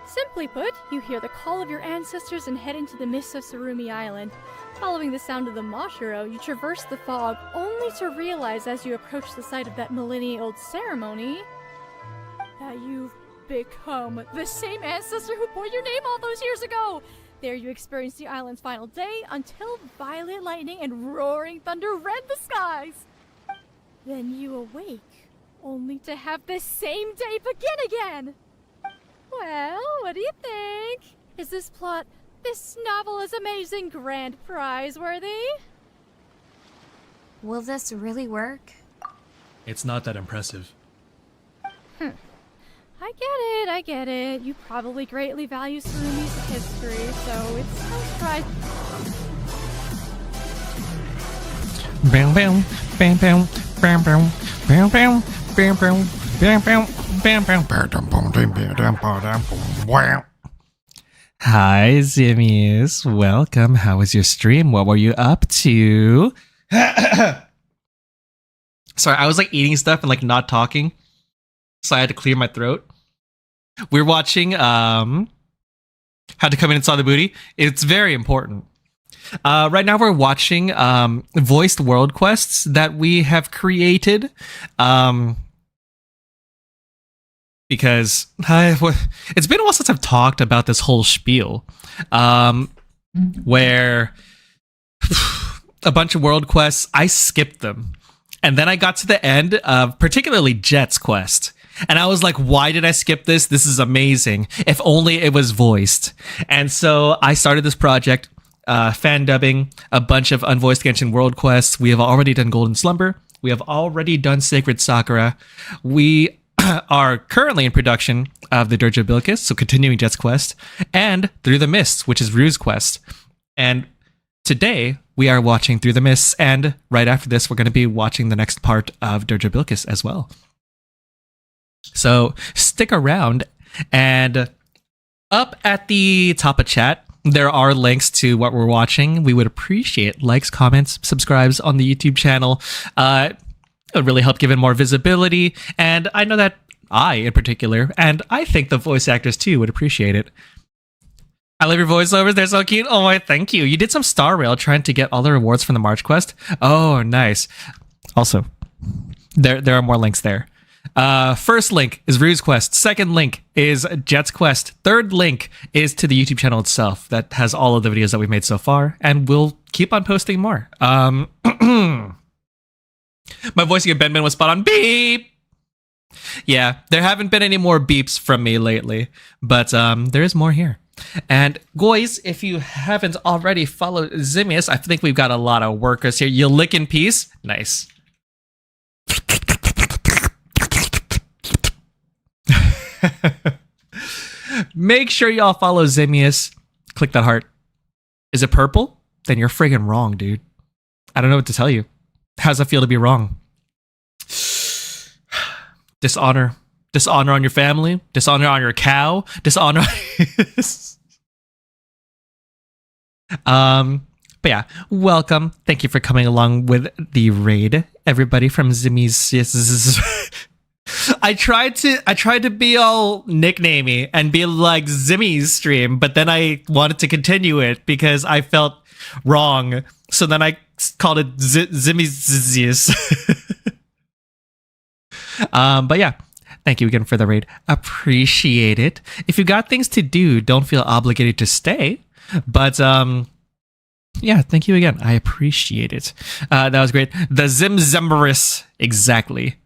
Simply put, you hear the call of your ancestors and head into the mists of Surumi Island. Following the sound of the Mashiro, you traverse the fog, only to realize as you approach the site of that millennia-old ceremony that you've become the same ancestor who bore your name all those years ago! There you experience the island's final day until violet lightning and roaring thunder rend the skies. Then you awake, only to have the same day begin again! Well, what do you think? Is this plot, this novel is amazing, grand prize worthy? Will this really work? It's not that impressive. I get it. You probably greatly value Surumi's history, so it's no surprise. Bam bam bam bam bam bam bam bam bam bam bam bam bam. Hi Zimmies, welcome. How was your stream? What were you up to? Sorry, I was like eating stuff and like not talking, so I had to clear my throat. We're watching How to Come In and Saw the Booty. It's very important. Right now we're watching voiced world quests that we have created. Because it's been a while since I've talked about this whole spiel. Where a bunch of world quests, I skipped them. And then I got to the end of particularly Jet's quest. And I was like, why did I skip this? This is amazing. If only it was voiced. And so I started this project, fan dubbing a bunch of unvoiced Genshin world quests. We have already done Golden Slumber. We have already done Sacred Sakura. We are currently in production of the Dirge of Bilkis, so continuing Jet's quest, and Through the Mists, which is Rue's quest. And today, we are watching Through the Mists, and right after this, we're going to be watching the next part of Dirge of Bilkis as well. So stick around, and Up at the top of chat, there are links to what we're watching. We would appreciate likes, comments, subscribes on the YouTube channel. It would really help give it more visibility. And I know that I, in particular, and I think the voice actors too, would appreciate it. I love your voiceovers. They're so cute. Oh, my, thank you. You did some Star Rail trying to get all the rewards from the March quest. Oh, nice. Also, there are more links there. First link is Ryu's quest. Second link is Jet's quest. Third link is to the YouTube channel itself that has all of the videos that we've made so far, and we'll keep on posting more. My voicing of Benman was spot on. Beep. Yeah, there haven't been any more beeps from me lately, but there is more here. And guys, if you haven't already followed Zimius, I think we've got a lot of workers here. You lick in peace. Nice. Make sure y'all follow Zimius. Click that heart. Is it purple? Then you're friggin' wrong, dude. I don't know what to tell you. How's it feel to be wrong? Dishonor. Dishonor on your family. Dishonor on your cow. Dishonor. But yeah, welcome. Thank you for coming along with the raid, everybody from Zimi's. I tried to be all nicknamey and be like Zimi's stream, but then I wanted to continue it because I felt wrong. So then I called it Zimi's. But yeah, thank you again for the raid. Appreciate it. If you got things to do, don't feel obligated to stay. But yeah, thank you again. I appreciate it. That was great. The Zimzemberis, exactly.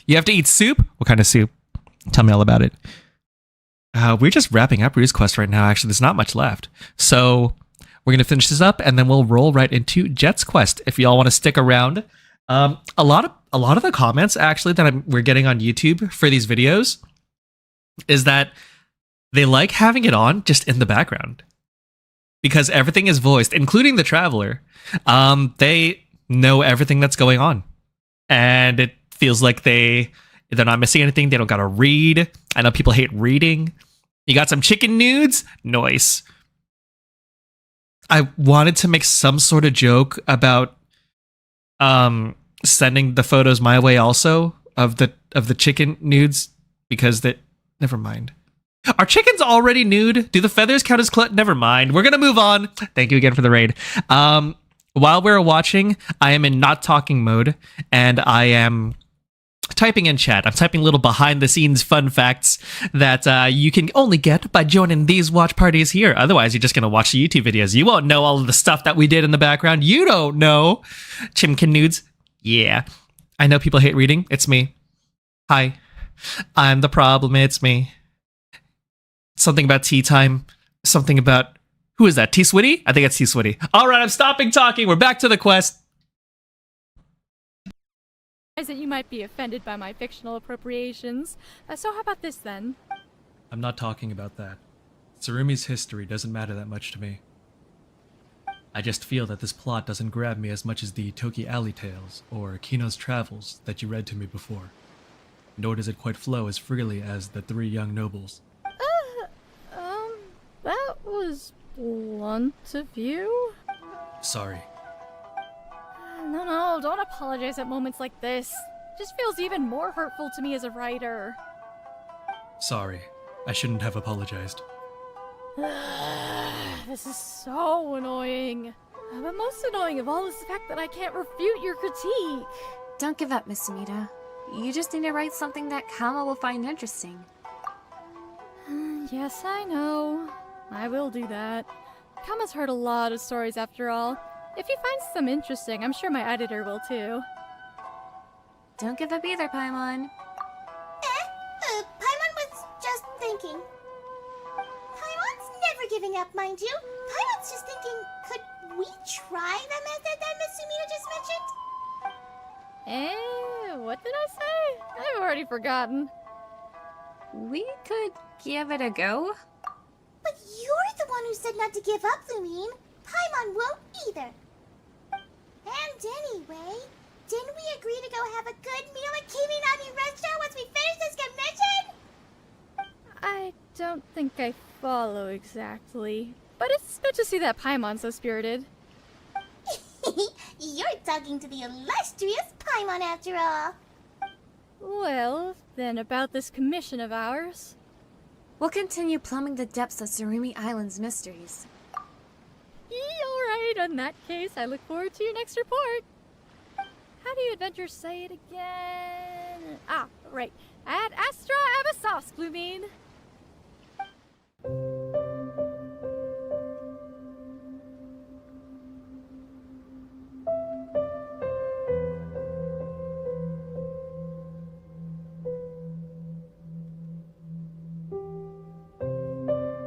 You have to eat soup? What kind of soup? Tell me all about it. We're just wrapping up Ryu's quest right now. Actually, there's not much left. So we're going to finish this up, and then we'll roll right into Jet's quest. If y'all want to stick around. A lot of the comments, actually, that we're getting on YouTube for these videos is that they like having it on just in the background. Because everything is voiced, including the Traveler. They know everything that's going on. And it feels like they're not missing anything. They don't gotta read. I know people hate reading. You got some chicken nudes? Nice. I wanted to make some sort of joke about sending the photos my way also of the chicken nudes because never mind. Are chickens already nude? Do the feathers count as never mind. We're gonna move on. Thank you again for the raid. While we're watching, I am in not talking mode, and I am typing in chat. I'm typing little behind the scenes fun facts that you can only get by joining these watch parties here. Otherwise, you're just gonna watch the YouTube videos. You won't know all of the stuff that we did in the background. You don't know. Chimkin nudes. Yeah. I know people hate reading. It's me. Hi. I'm the problem. It's me. Something about tea time. Something about... Who is that? T Switty? I think it's T Switty. All right, I'm stopping talking. We're back to the quest. That you might be offended by my fictional appropriations. So how about this then? I'm not talking about that. Tsurumi's history doesn't matter that much to me. I just feel that this plot doesn't grab me as much as the Toki Alley Tales or Kino's Travels that you read to me before. Nor does it quite flow as freely as The Three Young Nobles. That was blunt of you. Sorry. No, don't apologize at moments like this. Just feels even more hurtful to me as a writer. Sorry. I shouldn't have apologized. This is so annoying. But most annoying of all is the fact that I can't refute your critique. Don't give up, Miss Sumida. You just need to write something that Kama will find interesting. Yes, I know. I will do that. Kama's heard a lot of stories after all. If he finds them interesting, I'm sure my editor will too. Don't give up either, Paimon. Paimon was just thinking. Paimon's never giving up, mind you. Paimon's just thinking, could we try the method that Miss Sumida just mentioned? What did I say? I've already forgotten. We could give it a go. But you're the one who said not to give up, Lumine. Paimon won't either. And anyway, didn't we agree to go have a good meal at Kimi Nani restaurant once we finish this convention? I don't think I follow exactly. But it's good to see that Paimon so spirited. You're talking to the illustrious Paimon after all. Well, then about this commission of ours. We'll continue plumbing the depths of Surumi Island's mysteries. Alright, in that case, I look forward to your next report. How do you adventurers say it again? Ah, right. Ad Astra Abyssos, Gloomine.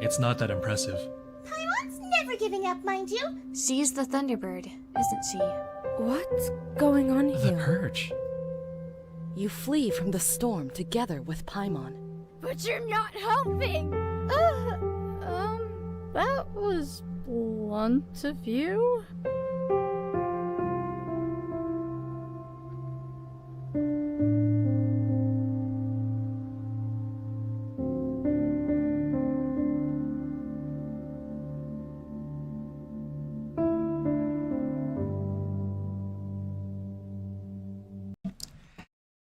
It's not that impressive. Paimon's never giving up, mind you. She's the Thunderbird, isn't she? What's going on The here? Purge. You flee from the storm together with Paimon. But you're not helping! That was blunt of you.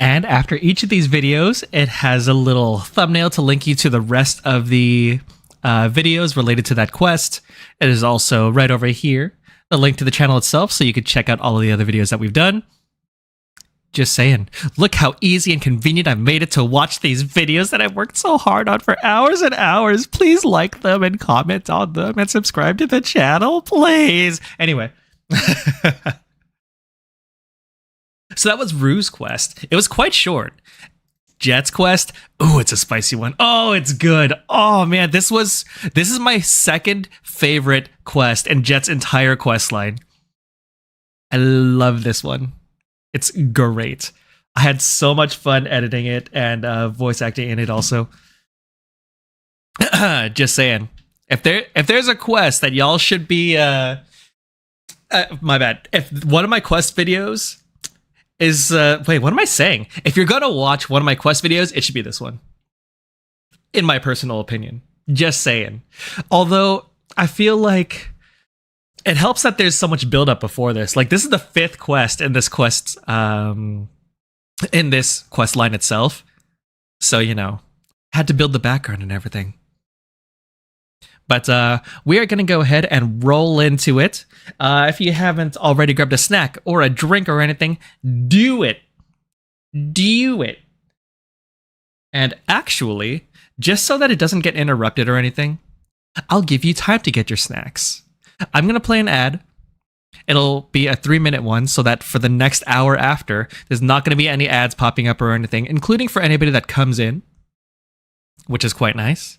And after each of these videos, it has a little thumbnail to link you to the rest of the videos related to that quest. It is also right over here, the link to the channel itself, so you could check out all of the other videos that we've done. Just saying, look how easy and convenient I've made it to watch these videos that I've worked so hard on for hours and hours. Please like them and comment on them and subscribe to the channel, please. Anyway. So that was Rue's quest. It was quite short. Jet's quest, ooh, it's a spicy one. Oh, it's good. Oh man, this is my second favorite quest in Jet's entire quest line. I love this one. It's great. I had so much fun editing it and voice acting in it also. Just saying. If there's a quest that y'all should be my bad. If one of my quest videos is wait, what am I saying? If you're gonna watch one of my quest videos, it should be this one. In my personal opinion. Just saying. Although I feel like it helps that there's so much build up before this. Like this is the 5th quest in this quest line itself. So, you know, had to build the background and everything. But we are going to go ahead and roll into it. If you haven't already grabbed a snack or a drink or anything, do it. Do it. And actually, just so that it doesn't get interrupted or anything, I'll give you time to get your snacks. I'm going to play an ad. It'll be a 3-minute one so that for the next hour after, there's not going to be any ads popping up or anything, including for anybody that comes in, which is quite nice.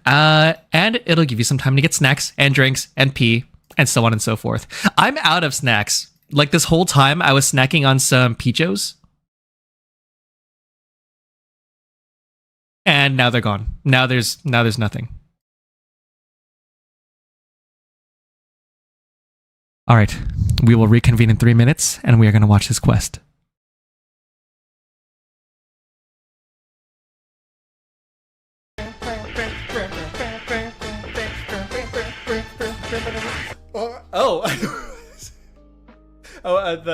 And it'll give you some time to get snacks and drinks and pee and so on and so forth. I'm out of snacks. Like this whole time I was snacking on some Pichos. And now they're gone. Now there's nothing. All right, we will reconvene in 3 minutes and we are going to watch this quest.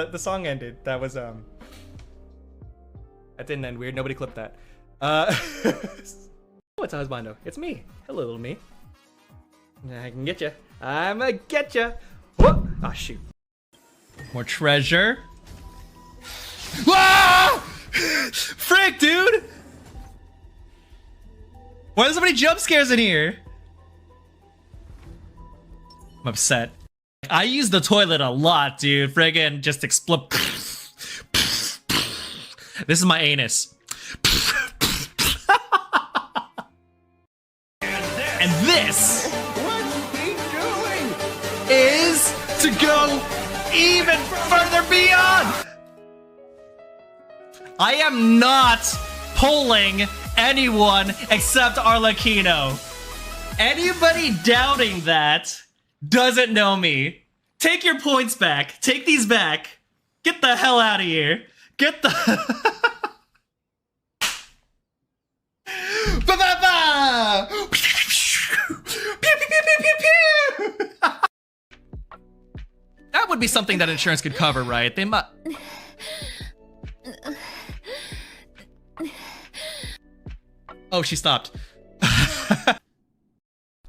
The song ended. That was that didn't end weird. Nobody clipped that. Oh, it's a husbando. It's me. Hello, little me. I can get you. I'ma get you. Ah, shoot. More treasure. Ah! Frick, dude! Why are there so many jump scares in here? I'm upset. I use the toilet a lot, dude. Friggin' just explode. This is my anus. And this is to go even further beyond. I am not polling anyone except Arlecchino. Anybody doubting that doesn't know me. Take your points back. Take these back. Get the hell out of here. Get the... Ba-ba-ba! That would be something that insurance could cover, right? They might. Oh, she stopped.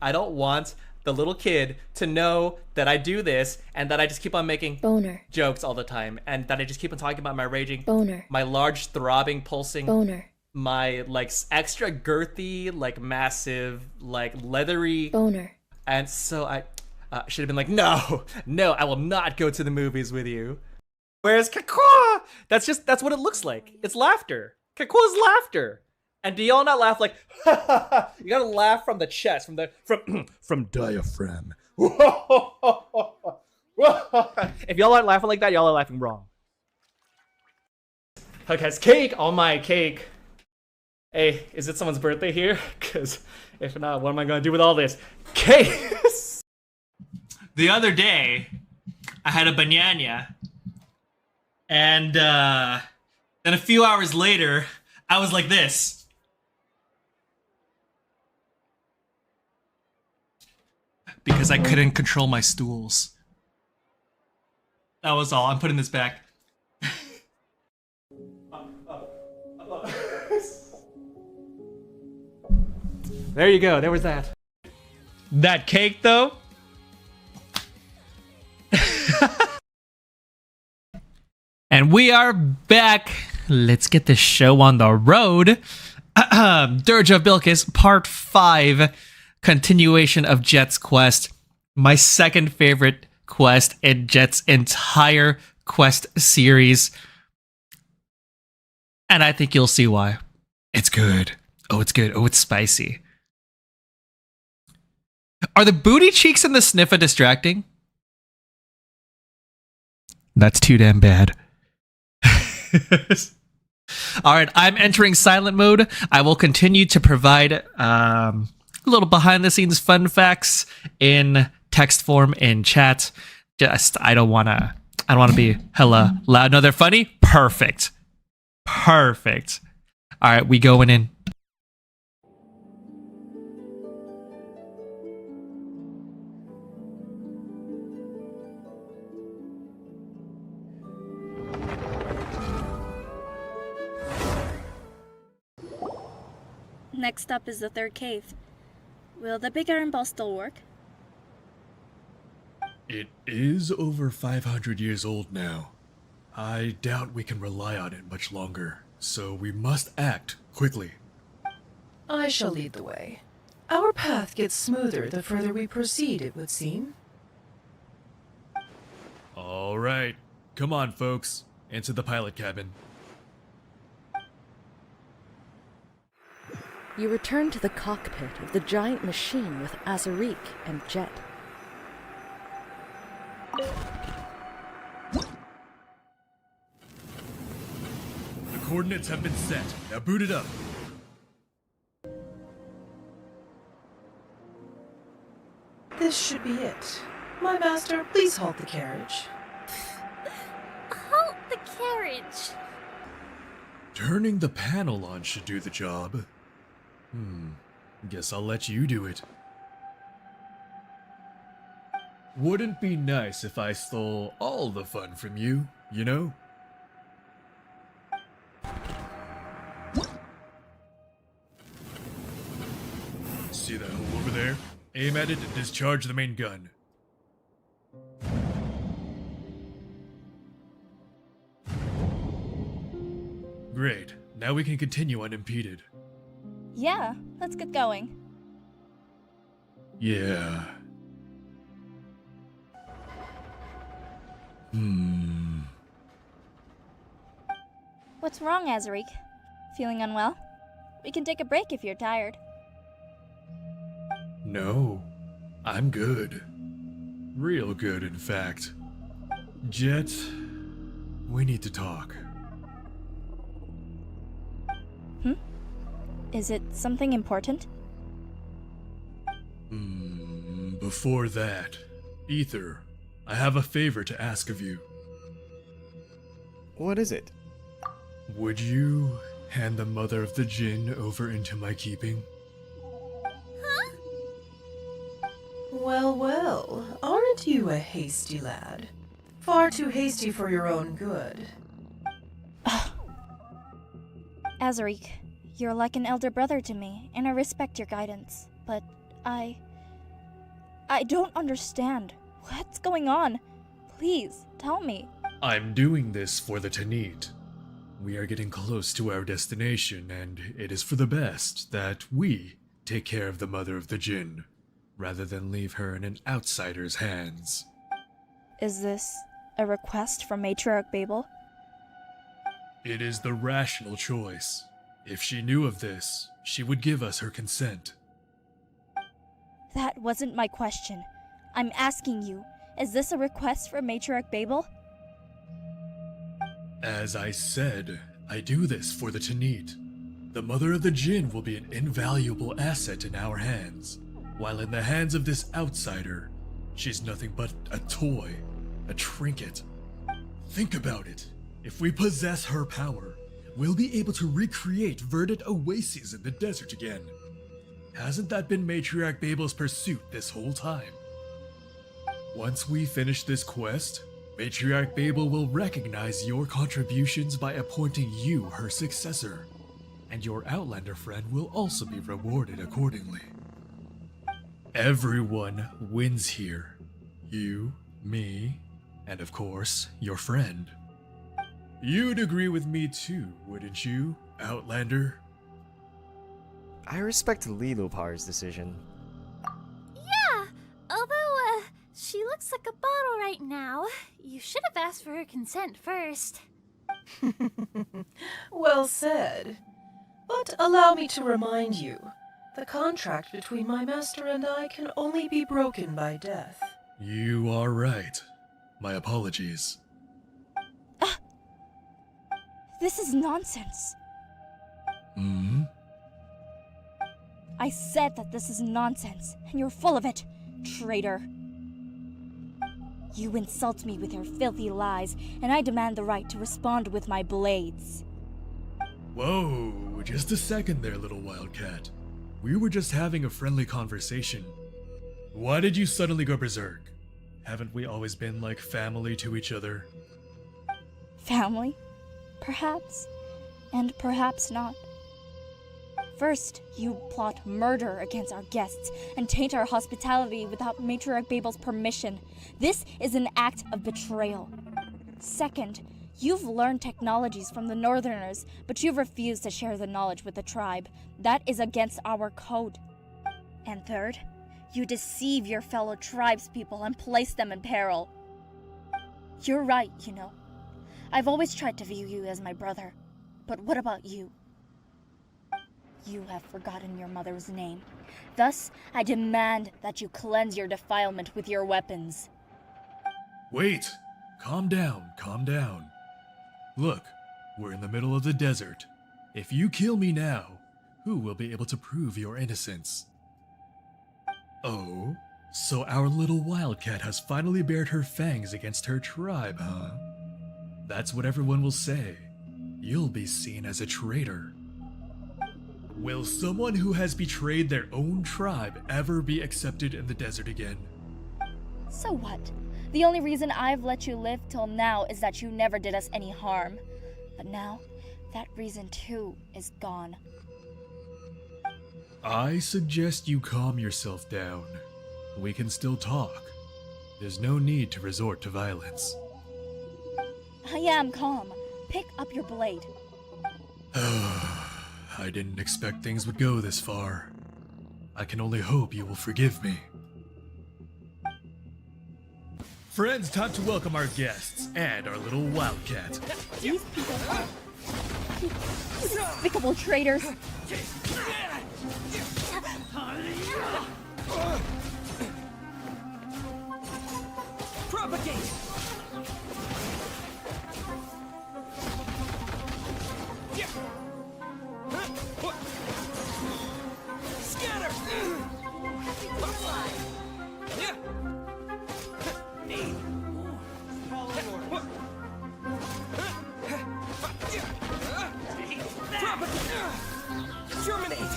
I don't want the little kid to know that I do this and that I just keep on making Boner. jokes all the time and that I just keep on talking about my raging, Boner. my large throbbing pulsing, Boner. my like extra girthy, like massive, like leathery Boner. And so I should have been like, no, I will not go to the movies with you. Whereas Kakua, that's what it looks like. It's laughter. Kakua's laughter. And do y'all not laugh like, you gotta laugh from the chest, from diaphragm. If y'all aren't laughing like that, y'all are laughing wrong. Okay, it's cake on my cake. Hey, is it someone's birthday here? Because if not, what am I gonna do with all this cake? The other day, I had a banana, and then a few hours later, I was like this. Because I couldn't control my stools. That was all. I'm putting this back. There you go. There was that. That cake, though. And we are back. Let's get this show on the road. Dirge of Bilkis, Part 5. Continuation of Jet's quest. My second favorite quest in Jet's entire quest series. And I think you'll see why. It's good. Oh, it's good. Oh, it's spicy. Are the booty cheeks and the sniffer distracting? That's too damn bad. All right, I'm entering silent mode. I will continue to provide a little behind the scenes fun facts in text form in chat. I don't want to be hella loud. No, they're funny. Perfect. All right, we going in. Next up is the third cave. Will the big iron ball still work? It is over 500 years old now. I doubt we can rely on it much longer, so we must act quickly. I shall lead the way. Our path gets smoother the further we proceed, it would seem. All right, come on, folks. Into the pilot cabin. You return to the cockpit of the giant machine with Azarik and Jet. The coordinates have been set. Now boot it up. This should be it. My master, please halt the carriage. Halt the carriage! Turning the panel on should do the job. Guess I'll let you do it. Wouldn't be nice if I stole all the fun from you, you know? See that hole over there? Aim at it and discharge the main gun. Great. Now we can continue unimpeded. Yeah, let's get going. Yeah. What's wrong, Azarik? Feeling unwell? We can take a break if you're tired. No, I'm good. Real good, in fact. Jet, we need to talk. Is it something important? Before that, Ether, I have a favor to ask of you. What is it? Would you hand the mother of the Jinn over into my keeping? Well, well, aren't you a hasty lad? Far too hasty for your own good. Azariq, you're like an elder brother to me, and I respect your guidance. But I don't understand. What's going on? Please, tell me. I'm doing this for the Tanit. We are getting close to our destination, and it is for the best that we take care of the mother of the Jinn, rather than leave her in an outsider's hands. Is this a request from Matriarch Babel? It is the rational choice. If she knew of this, she would give us her consent. That wasn't my question. I'm asking you, is this a request from Matriarch Babel? As I said, I do this for the Tanit. The mother of the Jinn will be an invaluable asset in our hands, while in the hands of this outsider, she's nothing but a toy, a trinket. Think about it. If we possess her power, we'll be able to recreate verdant oases in the desert again. Hasn't that been Matriarch Babel's pursuit this whole time? Once we finish this quest, Matriarch Babel will recognize your contributions by appointing you her successor, and your Outlander friend will also be rewarded accordingly. Everyone wins here. You, me, and of course, your friend. You'd agree with me too, wouldn't you, Outlander? I respect Lilopar's decision. Yeah, although, she looks like a bottle right now. You should have asked for her consent first. Well said. But allow me to remind you, the contract between my master and I can only be broken by death. You are right. My apologies. This is nonsense. Hmm? I said that this is nonsense, and you're full of it, traitor. You insult me with your filthy lies, and I demand the right to respond with my blades. Whoa, just a second there, little wildcat. We were just having a friendly conversation. Why did you suddenly go berserk? Haven't we always been like family to each other? Family? Perhaps. And perhaps not. First, you plot murder against our guests and taint our hospitality without Matriarch Babel's permission. This is an act of betrayal. Second, you've learned technologies from the Northerners, but you've refused to share the knowledge with the tribe. That is against our code. And third, you deceive your fellow tribespeople and place them in peril. You're right, you know. I've always tried to view you as my brother. But what about you? You have forgotten your mother's name. Thus, I demand that you cleanse your defilement with your weapons. Wait! Calm down, calm down. Look, we're in the middle of the desert. If you kill me now, who will be able to prove your innocence? Oh? So our little wildcat has finally bared her fangs against her tribe, huh? That's what everyone will say. You'll be seen as a traitor. Will someone who has betrayed their own tribe ever be accepted in the desert again? So what? The only reason I've let you live till now is that you never did us any harm. But now, that reason too is gone. I suggest you calm yourself down. We can still talk. There's no need to resort to violence. I am calm. Pick up your blade. I didn't expect things would go this far. I can only hope you will forgive me. Friends, time to welcome our guests and our little wildcat. These people are despicable traitors. Propagate! Scatter! Need more. Propagate! Terminate!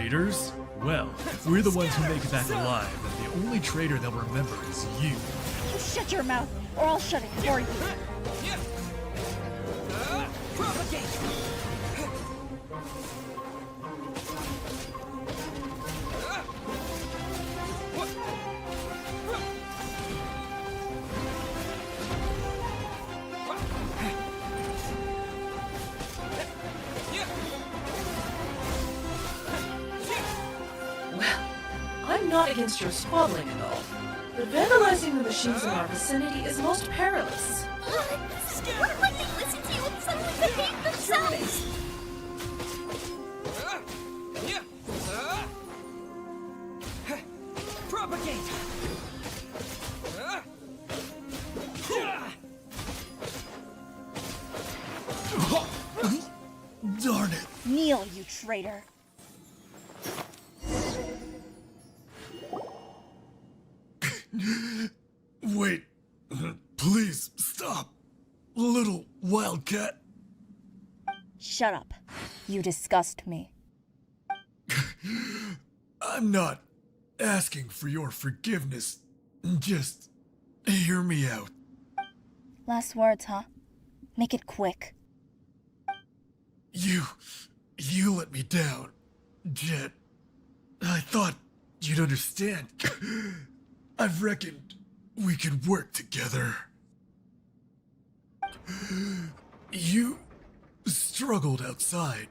Traitors? Well, if we're the ones who make it back alive, then the only traitor they'll remember is you. You shut your mouth, or I'll shut it for you. I'm not against your squabbling and all, but vandalizing the machines in our vicinity is most perilous. What would they listen to if someone could hate themselves? Propagate! Darn it! Kneel, you traitor. Wait. Please, stop. Little wildcat. Shut up. You disgust me. I'm not asking for your forgiveness. Just hear me out. Last words, huh? Make it quick. You let me down, Jet. I thought you'd understand. I've reckoned we could work together. You struggled outside,